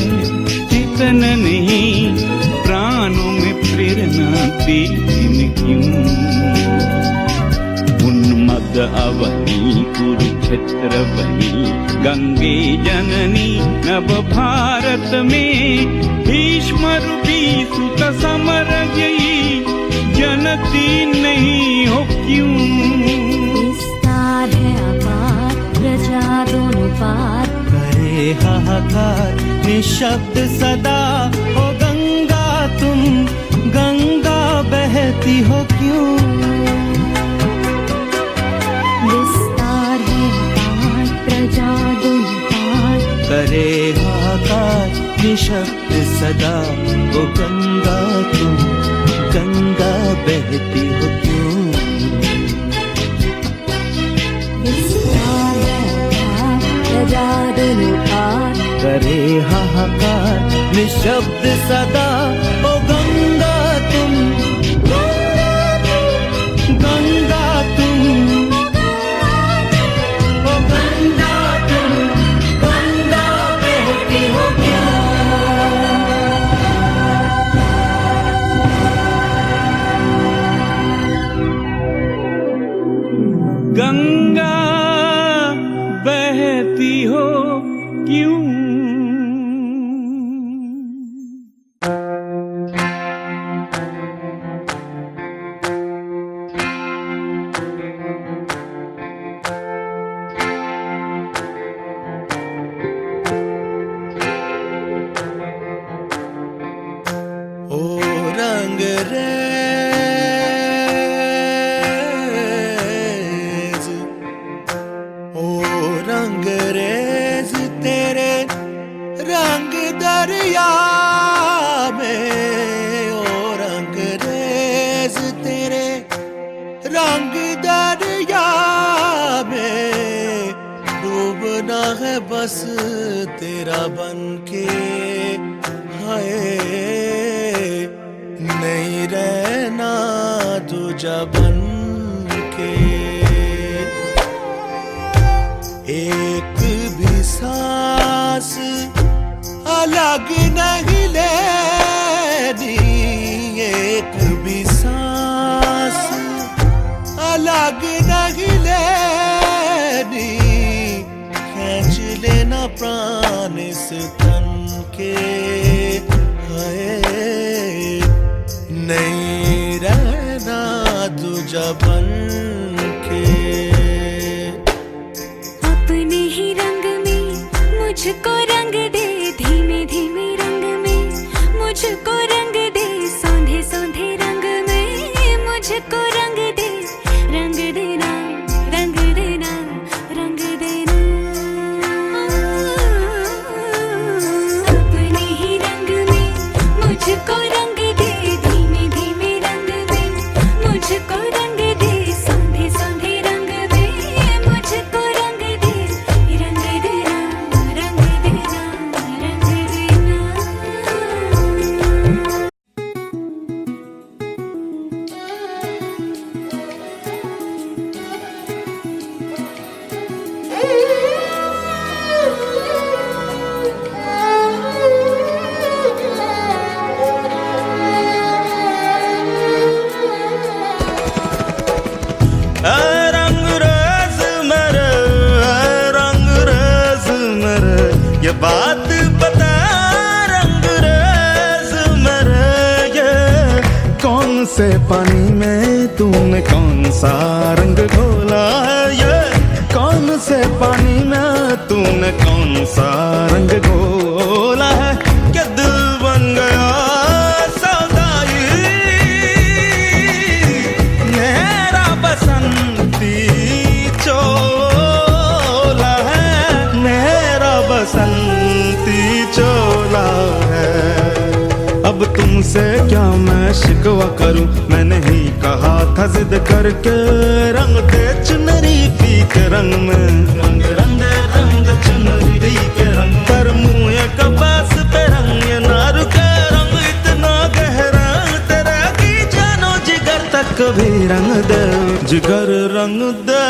चेतन नहीं प्राणों में प्रेरणा देती क्यों उन्मद अवनी कुरुक्षेत्र बनी गंगे जननी नव भारत में भीष्म रूपी सुत समर गई जनती नहीं हो क्यों प्रजा दोनों पार करे हाहाकार निशब्द सदा ओ गंगा तुम गंगा बहती हो क्यों विस्तार है अपार प्रजा दोनों पार करे हाहाकार निशब्द सदा ओ गंगा तुम गंगा बहती हो क्यों आजाद लुटार करे हाहाकार निशब्द सदा ओ गंगा तुम गंगा तुम ओ गंगा तुम गंगा बहती हो क्या गंगा बहती हो क्यों ओ रंग रेज ओ रंग रेज तेरे रंग दरिया में ओ रंग रेज तेरे रंग दरिया में डूबना है बस तेरा बन के हाय नहीं रहना तुझा बन के एक भी सांस अलग नहीं लेनी एक भी सांस अलग नहीं लेनी खींच लेना प्राण इस तन के हाय नहीं रहना तुझा बन के अपने ही रंग में मुझको रंग दे धीमे धीमे रंग में मुझको रंग दे सौंधे सौंधे रंग में मुझको रंग दे रंग देना रंग देना रंग देना अपने ही रंग में मुझको रंग दे धीमे धीमे रंग में मुझको रंग दे सौंधे सौंधे रंग में मुझको रंग दे रंग देना रंग देना रंग देना रंग रेज मेरे ये बात बता रंग रेज मेरे ये कौन से पानी में तूने कौन सा रंग घोला है ये कौन से पानी में तूने कौन सा रंग घोला है कि दिल बन गया सौदाई मेरा बसंती चोला है मेरा बसंती चोला है अब तुमसे क्या मैं शिकवा करूं मैंने ही कहा था जिद करके रंग दे चुनरी पी के रंग में रंग रंग रंग चुनरी के रंग पर मुँह कपास पे रंग ये ना रुके रंग इतना गहरा तेरा की जानो जिगर तक भी रंग दे जिगर रंग दे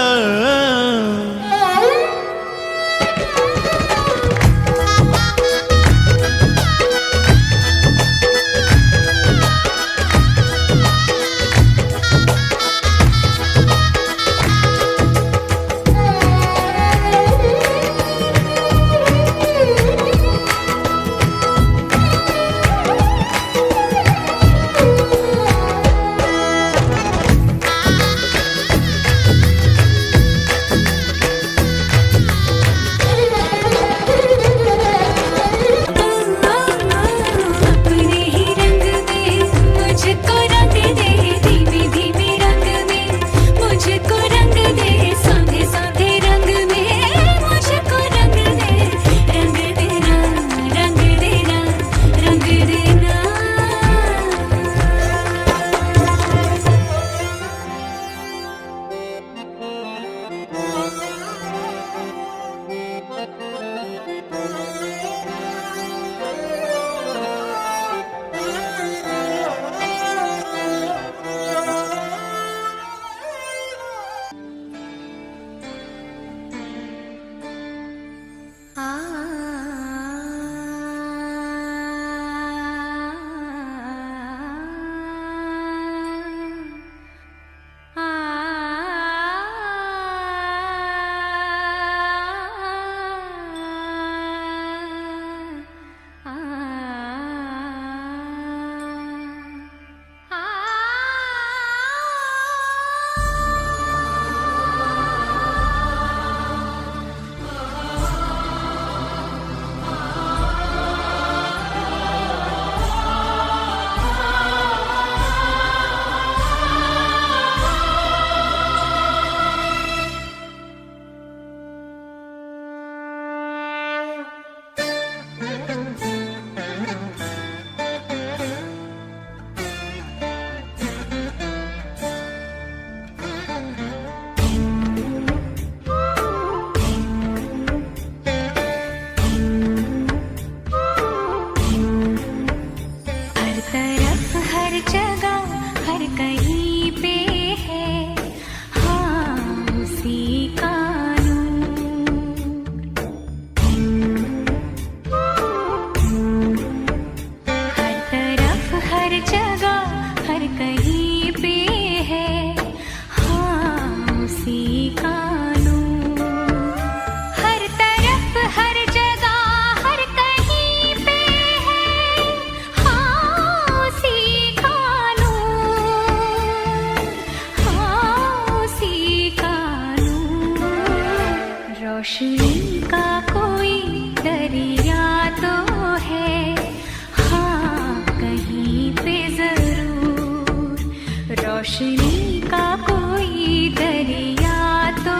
रोशनी का कोई दरिया तो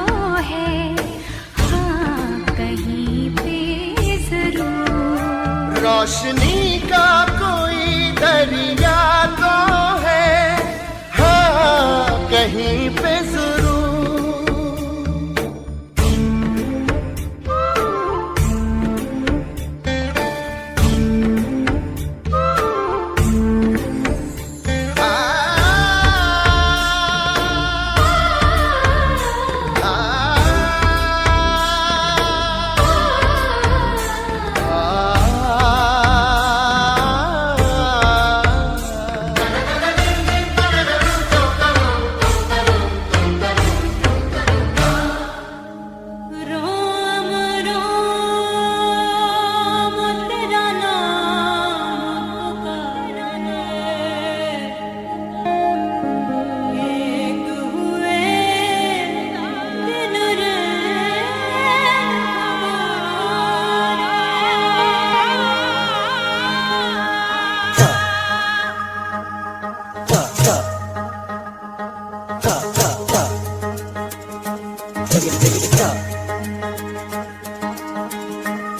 है, हाँ कहीं पे जरूर। रोशनी का कोई दरिया तो है, हाँ कहीं पे जरूर।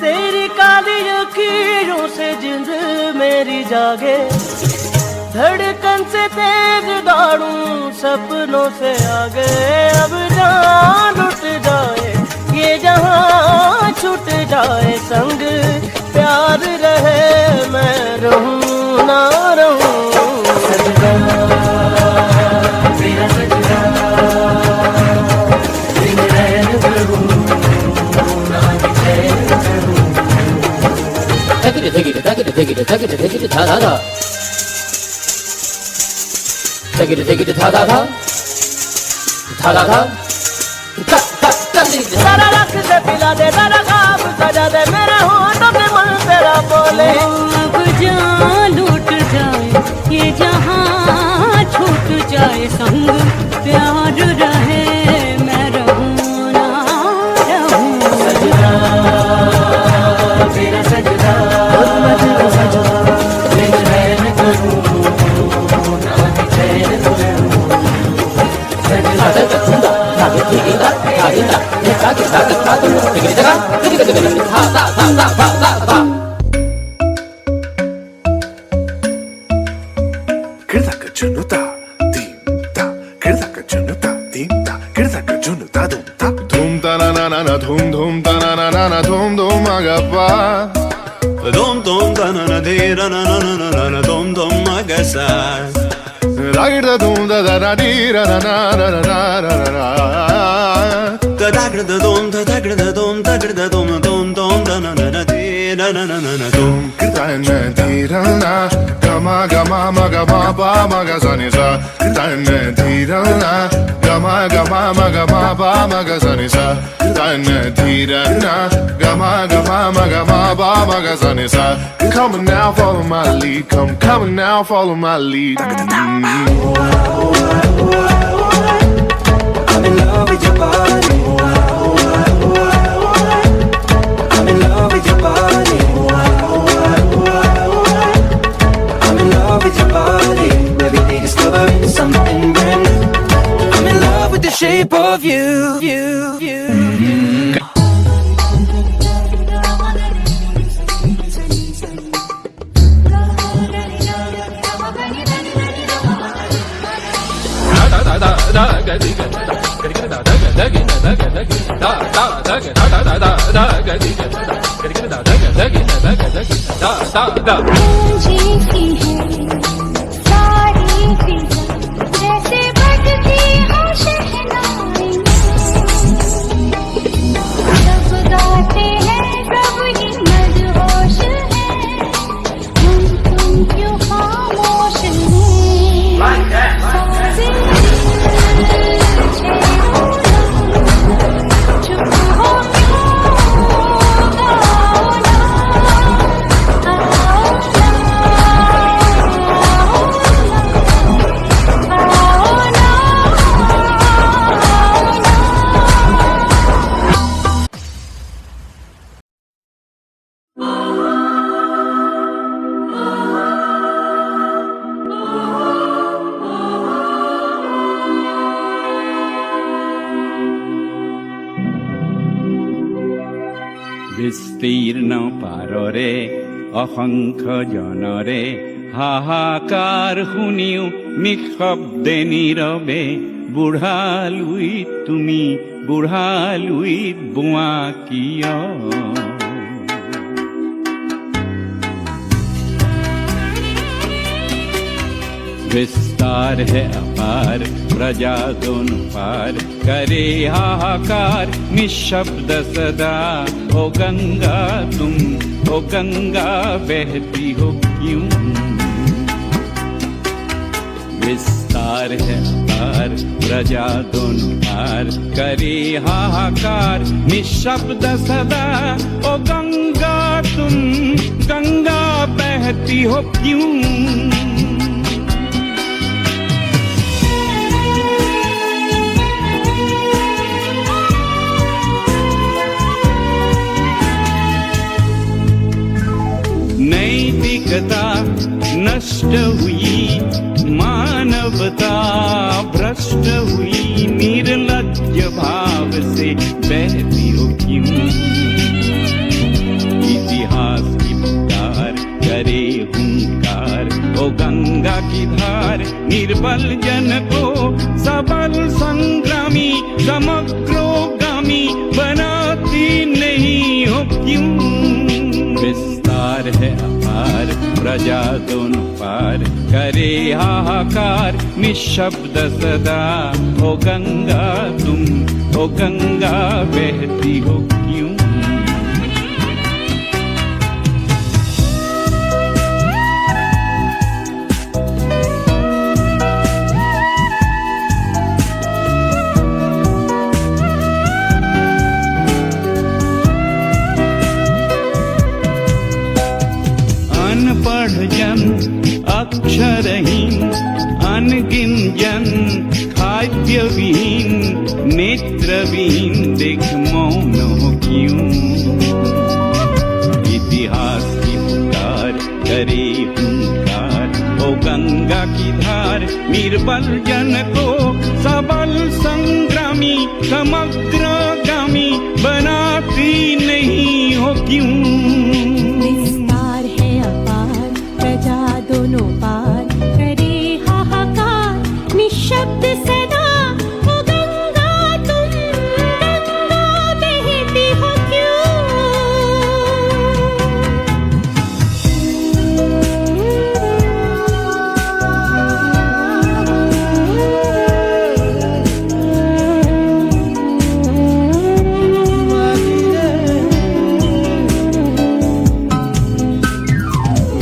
तेरी काली लकीरों से जिंद मेरी जागे, धड़कन से तेज दौड़ूं सपनों से आगे। अब जान उठ जाए ये जहां छूट जाए संग, प्यार रहे मैं रहूं ना रहूं। सजदा तेरा सजदा दिन रैन करूं ना चैन करूं। Take it, da da da. Take it, da da da. Da da da. सारा रख से पिला दे, सारा ख्वाब सजा दे, मेरे होठों पे मन तेरा बोले। अब जान लूट जाए ये जहां छूट जाए संग, प्यार रहे मैं रहूं ना रहूं। सजदा तेरा सजदा दिन रैन करूं ना चैन करूं। धूम ता ना ना धूम धूम ता ना धूम धूम agappa. Dom dom da na na de ra na na na na na dom dom magasa. Da da dom da da da di ra na na na na na na. Da da da dom da da dom da da dom dom dom da na na na di na na na na dom. Da na di ra na gama gama maga ba ba maga sa ni sa. Da na di ra na gama gama maga ba ba maga sa ni sa. Da na di ra na gama gama maga ba ba maga sa ni sa. Come on now, follow my lead. Come on now, follow my lead. I'm in love with your body. I'm in love with your body. I'm in love with your body. Every day discovering something brand new. I'm in love with the shape of you. जैसे बजती हो शहनाई বিস্তীর্ণ পাৰৰে অসংখ্য জনৰে হাহাকাৰ শুনিও নিঃশব্দে নীৰৱে বুঢ়ালুইত তুমি বুঢ়ালুইত বোৱা কিয় विस्तार है अपार प्रजा दोनों पार करे हाहाकार निशब्द सदा ओ गंगा तुम ओ गंगा बहती हो क्यों विस्तार है अपार प्रजा दोनों पार करे हाहाकार निशब्द सदा ओ गंगा तुम गंगा बहती हो क्यों नैतिकता नष्ट हुई मानवता भ्रष्ट हुई निर्लज्ज भाव से बहती हो क्यों इतिहास की पुकार करे हुंकार ओ गंगा की धार निर्बल जन को सबल संग्रामी समग्रोगामी बनाती नहीं हो क्यों विस्तार है अपार प्रजा दोनों पार करे हाहाकार निशब्द सदा ओ गंगा तुम ओ गंगा बहती हो क्यों अनपढ़ जन अक्षरहीन अनगिन जन खाद्यविहीन नेत्रविहीन देख मौन हो क्यों इतिहास की पुकार करे हुंकार ओ गंगा की धार निर्बल जन को सबल संग्रामी समग्रगामी बनाती नहीं हो क्यों प्रजा दोनों पार करे हाहाकार निशब्द सदा ओ गंगा तुम गंगा बहती हो क्यों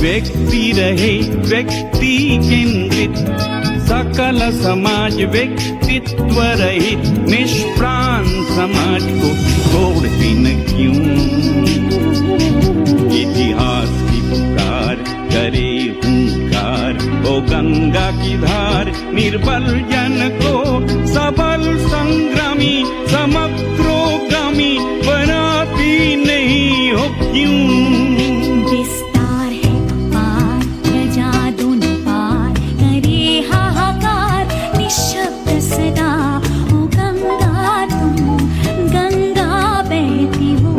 व्यक्ति रहे व्यक्ति केंद्रित सकल समाज व्यक्तित्व रहित निष्प्राण समाज को छोड़ती न क्यों इतिहास की पुकार करे हुंकार ओ गंगा की धार निर्बल जन को सबल संग्रामी समग्रोगामी बनाती नहीं हो क्यों सदा ओ गंगा तुम गंगा बहती हो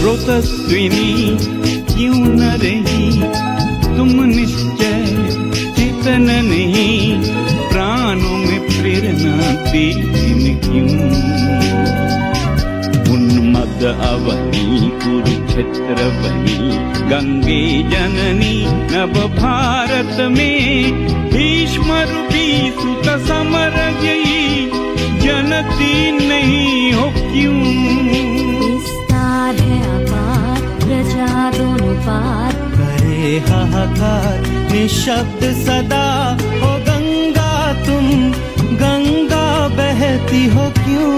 स्रोतस्विनी क्यों न रही तुम निश्चय चेतन नहीं प्राणों में प्रेरणा दीन क्यों उन्मद अवनी कुरुक्षेत्र बनी गंगे जननी नव भारत में भीष्म रूपी सुत समर गई जनती नहीं हो क्यों विस्तार है अपार प्रजा दोनों पार करे हाहाकार निशब्द सदा ओ गंगा तुम गंगा बहती हो क्यों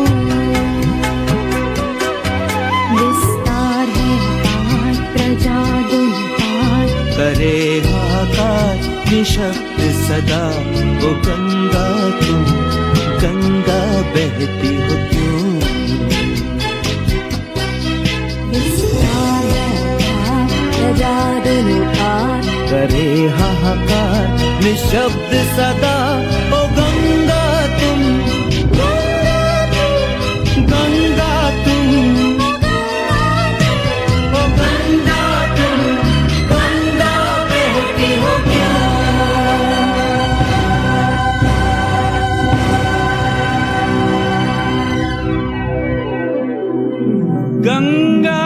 विस्तार है अपार प्रजा दोनों पार करे हाहाकार निशब्द सदा ओ गंगा तुम गंगा बहती हो क्यों। करे हाहाकार निशब्द सदा, ओ गंगा तुम, गंगा तुम, ओ गंगा तुम, गंगा बहती हो क्या। गंगा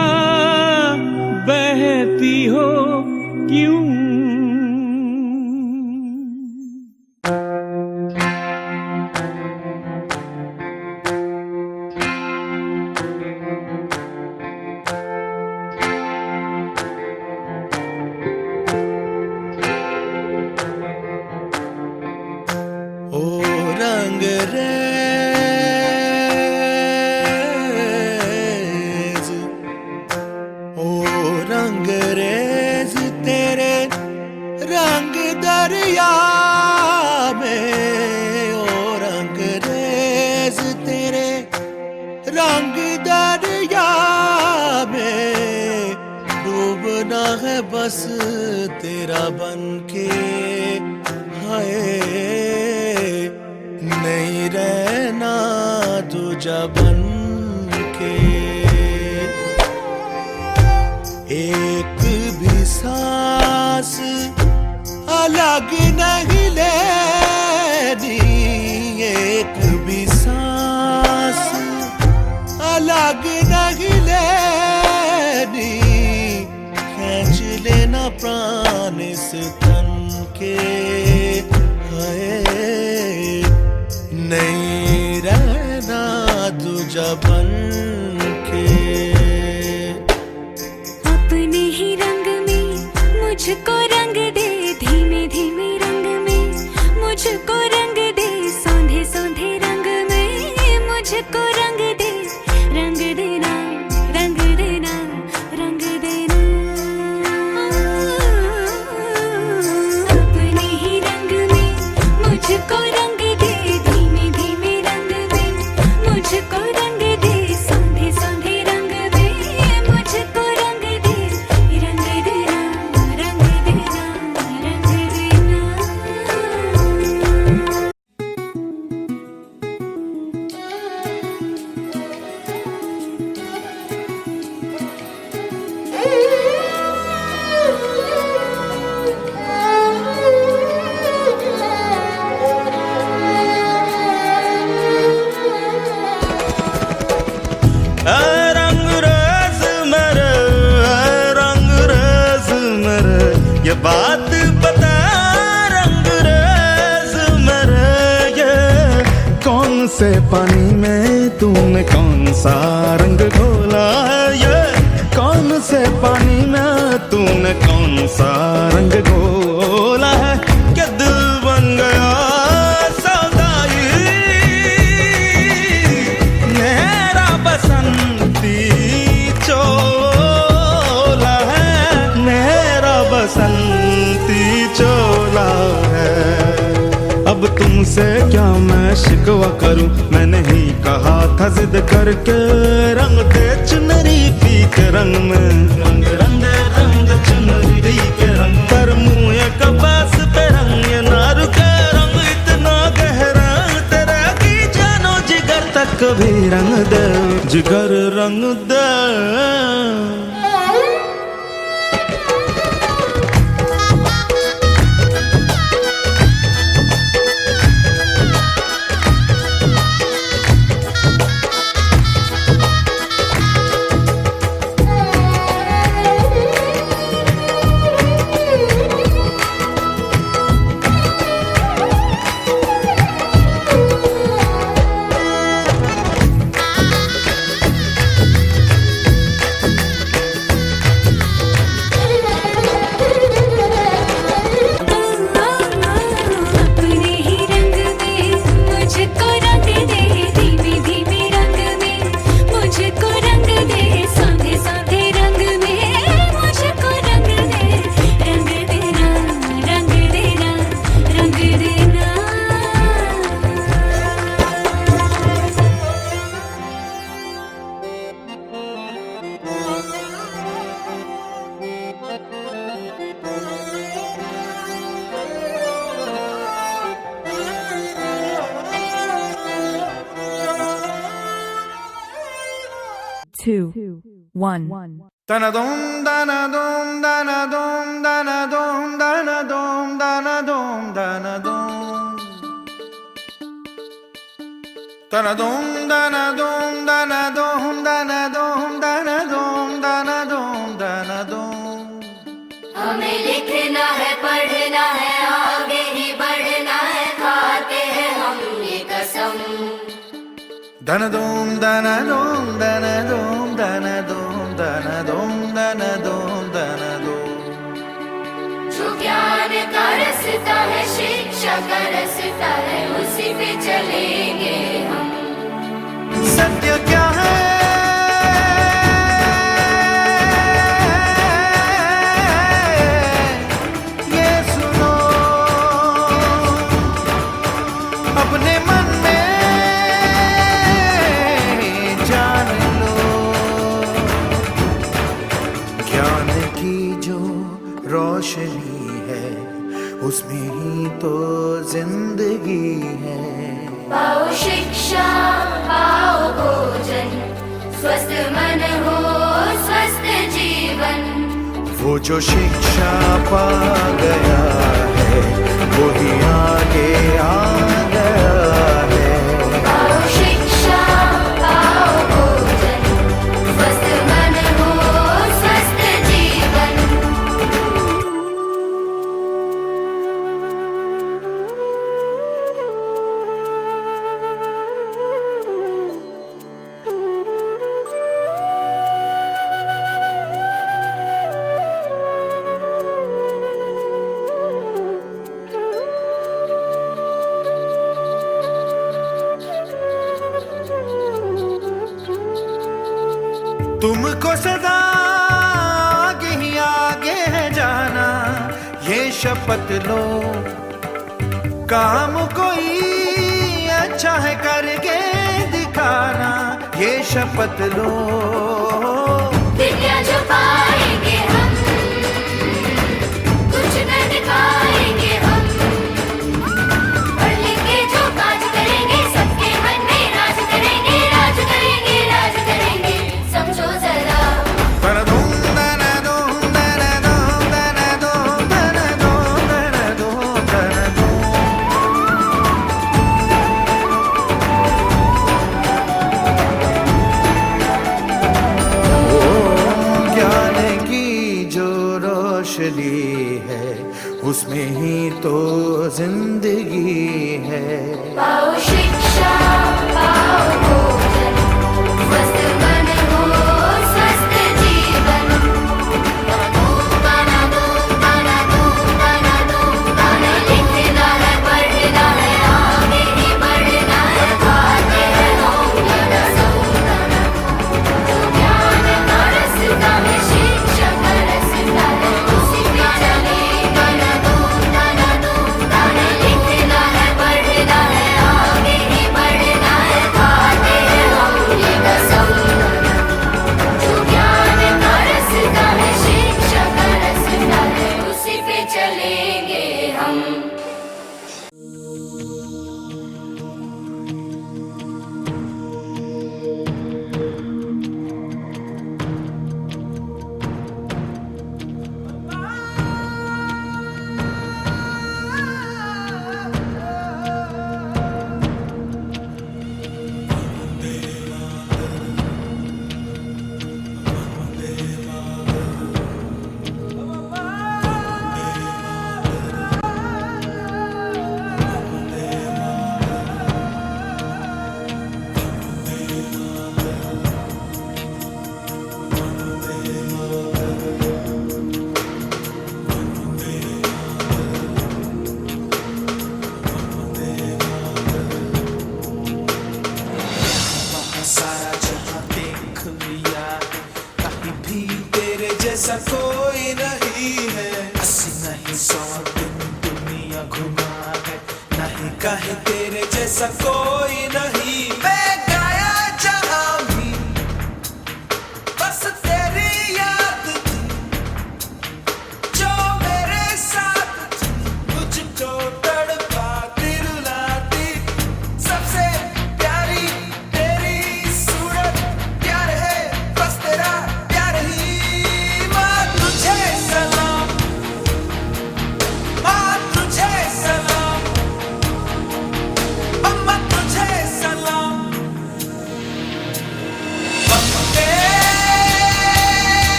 बहती हो क्यों। ओ रंग रेज, ओ रंग रेज तेरे रंग दरिया में, ओ रंग रेज तेरे रंग दरिया में, डूबना है बस तेरा बन के, हाय नहीं रहना दूजा बन के। एक भी सांस अलग नहीं लेनी, एक भी सांस अलग नहीं लेनी, खींच लेना प्राण इस तन के, हाय नहीं रहना दूजा बन के। अपने ही रंग में मुझको रंग दे, धीमे धीमे रंग में मुझको रंग दे, सौंधे सौंधे रंग में मुझको रंग दे, रंग देना, रंग देना, रंग देना। अपने ही रंग में मुझको रंग दे, धीमे धीमे रंग में मुझको रंग दे, सौंधे सौंधे रंग में मुझको रंग दे, रंग देना, रंग देना, रंग देना। रंग रेज मेरे, रंग रेज मेरे, ये बात बता रंग रेज मेरे, ये कौन से पानी में तूने कौन सा रंग घोला है, ये कौन से पानी में तूने कौन सा रंग घोला है, कि दिल बन गया सौदाई मेरा बसंती चोला है, मेरा बसंती चोला है। अब तुमसे क्या मैं शिकवा करूं, मैंने ही कहा था जिद करके, रंग दे चुनरी पी के रंग में, रंग रंग रंग चुनरी के रंग पर मुँह कबास पे रंग ये ना रुके, रंग इतना गहरा तेरा की जानो जिगर तक भी रंग दे, जिगर रंग दे। 2, 1. Dana dum dana dum dana dum dana dum dana dum dana dum dana dum dana dum dana dum dana dum dana dum dana dum dana dum dana dum हमें लिखना है पढ़ना है आगे ही बढ़ना है खाते हैं हम ये कसम dana dum dana dum dana dum dana dum dana dum dana dum dana dum जो ज्ञान का रास्ता है शिक्षा का रास्ता है उसी पे चलेंगे हम सत्य क्या है ये सुनो अपने मन में जान लो ज्ञान की जो रोशनी है उसमें ही तो जिंदगी है पाओ शिक्षा पाओ भोजन स्वस्थ मन हो स्वस्थ जीवन वो जो शिक्षा पा गया है वो ही आगे आ गया है पाओ शिक्षा पाओ भोजन स्वस्थ मन हो स्वस्थ जीवन तुमको सदा आगे ही आगे है जाना ये शपथ लो काम कोई अच्छा है करके दिखाना ये शपथ लो विद्या जो पाएंगे हम कुछ न दिखाएंगे हम पढ़ लिख के जो काज करेंगे सबके मन में राज करेंगे राज करेंगे राज करेंगे समझो जरा dana dum dana dum dana dum dana dum dana dum dana dum dana dum ज्ञान की जो रोशनी है उसमें ही तो जिंदगी है पाओ शिक्षा पाओ भोजन स्वस्थ मन हो स्वस्थ जीवन गाना दूं गाना लिखना है पढ़ना है आगे ही बढ़ना है खाते हैं हम ये कसम जो ज्ञान का रास्ता है शिक्षा का रास्ता है उसी पे चलेंगे गाना दूं लिखना है पढ़ना है आगे ही बढ़ना है खाते हैं हम ये कसम जो ज्ञान का रास्ता है शिक्षा का रास्ता है उसी पे चलेंगे हम सारा जहां देख लिया कहीं भी तेरे जैसा कोई नहीं है 80 नहीं 100 दिन दुनिया घुमा है नहीं कहे तेरे जैसा कोई नहीं मैं गाया जहां भी बस तेरी याद थी जो मेरे साथ थी मुझको तड़पाती रुलाती सबसे प्यारी तेरी सूरत प्यार है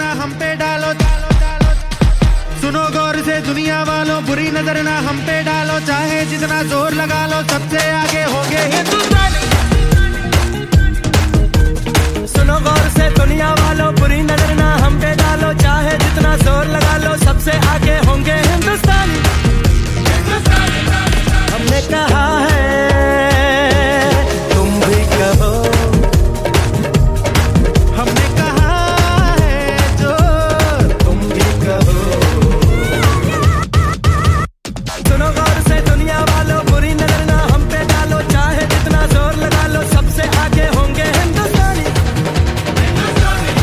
ना हम पे डालो, सुनो गौर से दुनिया वालों, बुरी नजर ना हम पे डालो, चाहे जितना जोर लगा लो सबसे आगे होंगे हिंदुस्तानी। सुनो गौर से दुनिया वालों, बुरी नजर ना हम पे डालो, चाहे जितना जोर लगा लो सबसे आगे होंगे हिंदुस्तानी। हमने कहा है तुम भी कहो, हमने कहा है जो तुम भी कहो। सुनो गौर से दुनिया वालों, बुरी नजर ना हम पे डालो, चाहे जितना जोर लगा लो सबसे आगे होंगे हिंदुस्तानी। हिंदुस्तानी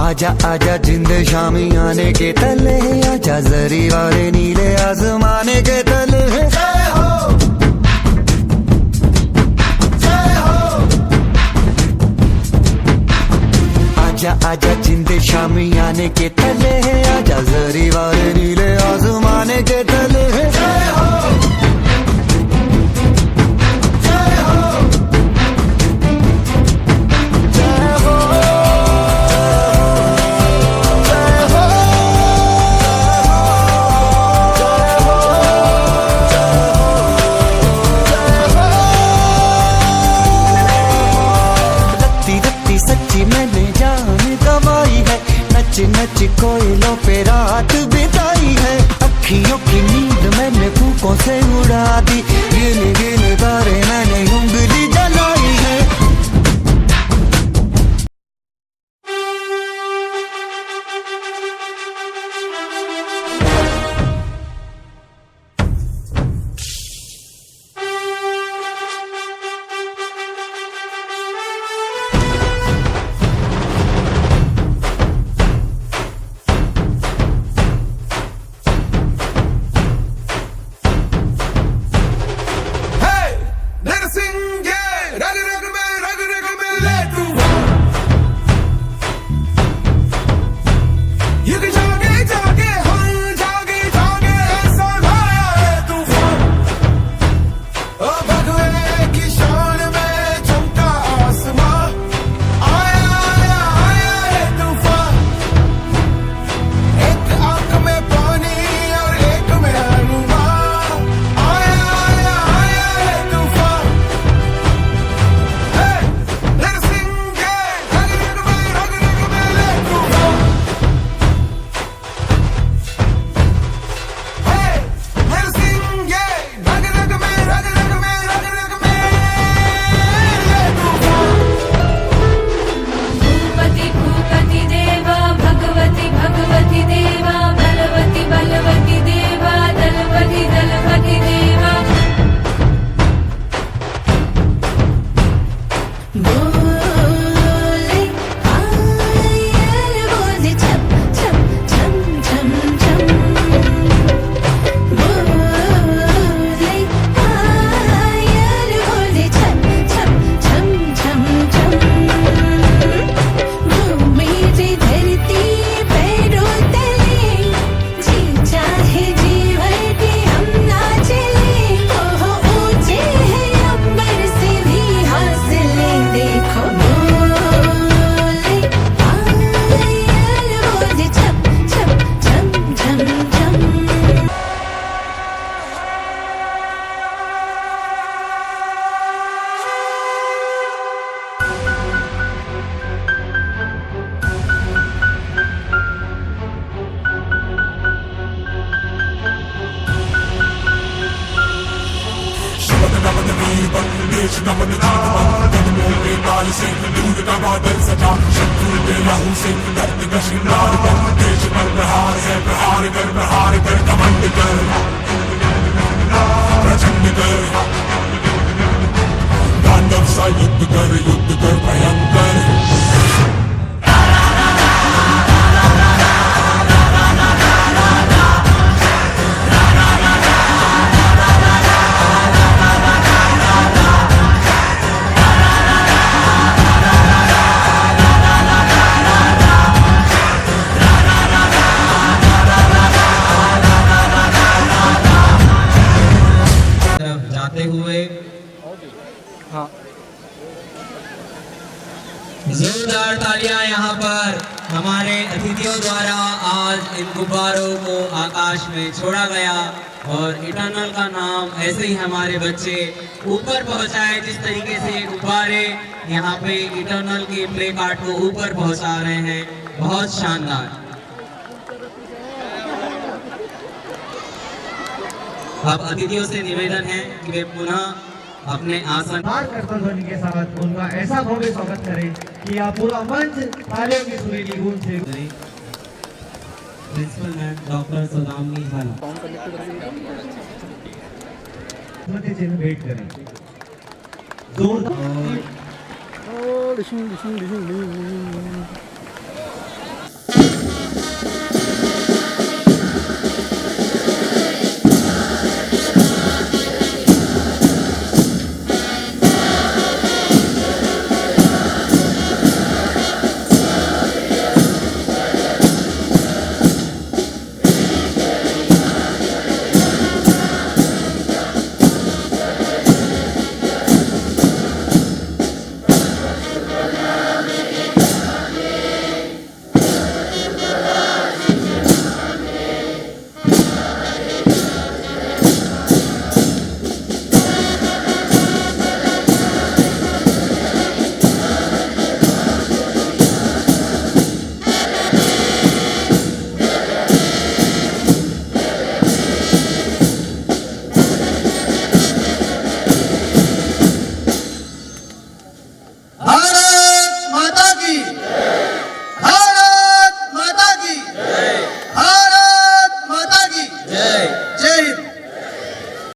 आजा आजा जिंद शामी आने के तले, आजा जरी वाले नीले आसमाने के तले। जय हो जय हो, आजा आजा जिंद शामी आने के तले, आजा जरी वाले नीले आसमाने के तले। जय हो जय हो जय हो सच्ची मैंने जान गवाई है, नच नच कोयलों पे रात बिताई है, अखियों की नींद मैंने फूकों से उड़ा दी, गिन गिन तारे मैंने उंगली जलाई है। Narasimha, देश नमन नाद अनमोल बेताल से दूध का बादल सजा शत्रु के लहू से दर्द का श्रृंगार कर देश पर प्रहार है प्रहार कर कमंड कर प्रचंड कर तांडव सा युद्ध कर भयंकर जाते हुए जोरदार तालियां यहाँ पर हमारे अतिथियों द्वारा आज इन गुब्बारों को आकाश में छोड़ा गया और इटर्नल का नाम ऐसे ही हमारे बच्चे ऊपर पहुंचाए। जिस तरीके से ये गुब्बारे यहाँ पे इटर्नल के प्ले कार्ड को ऊपर पहुंचा रहे हैं, बहुत शानदार। अब अतिथियों से निवेदन है कि वे पुनः अपने आसन ध्वनि के साथ उनका ऐसा भव्य स्वागत करें कि आप पूरा मंच तालियों की सुरीली गूंज से प्रिंसिपल मैम डॉक्टर सौदामिनी झाला स्मृति चिन्ह भेंट करें। जोरदार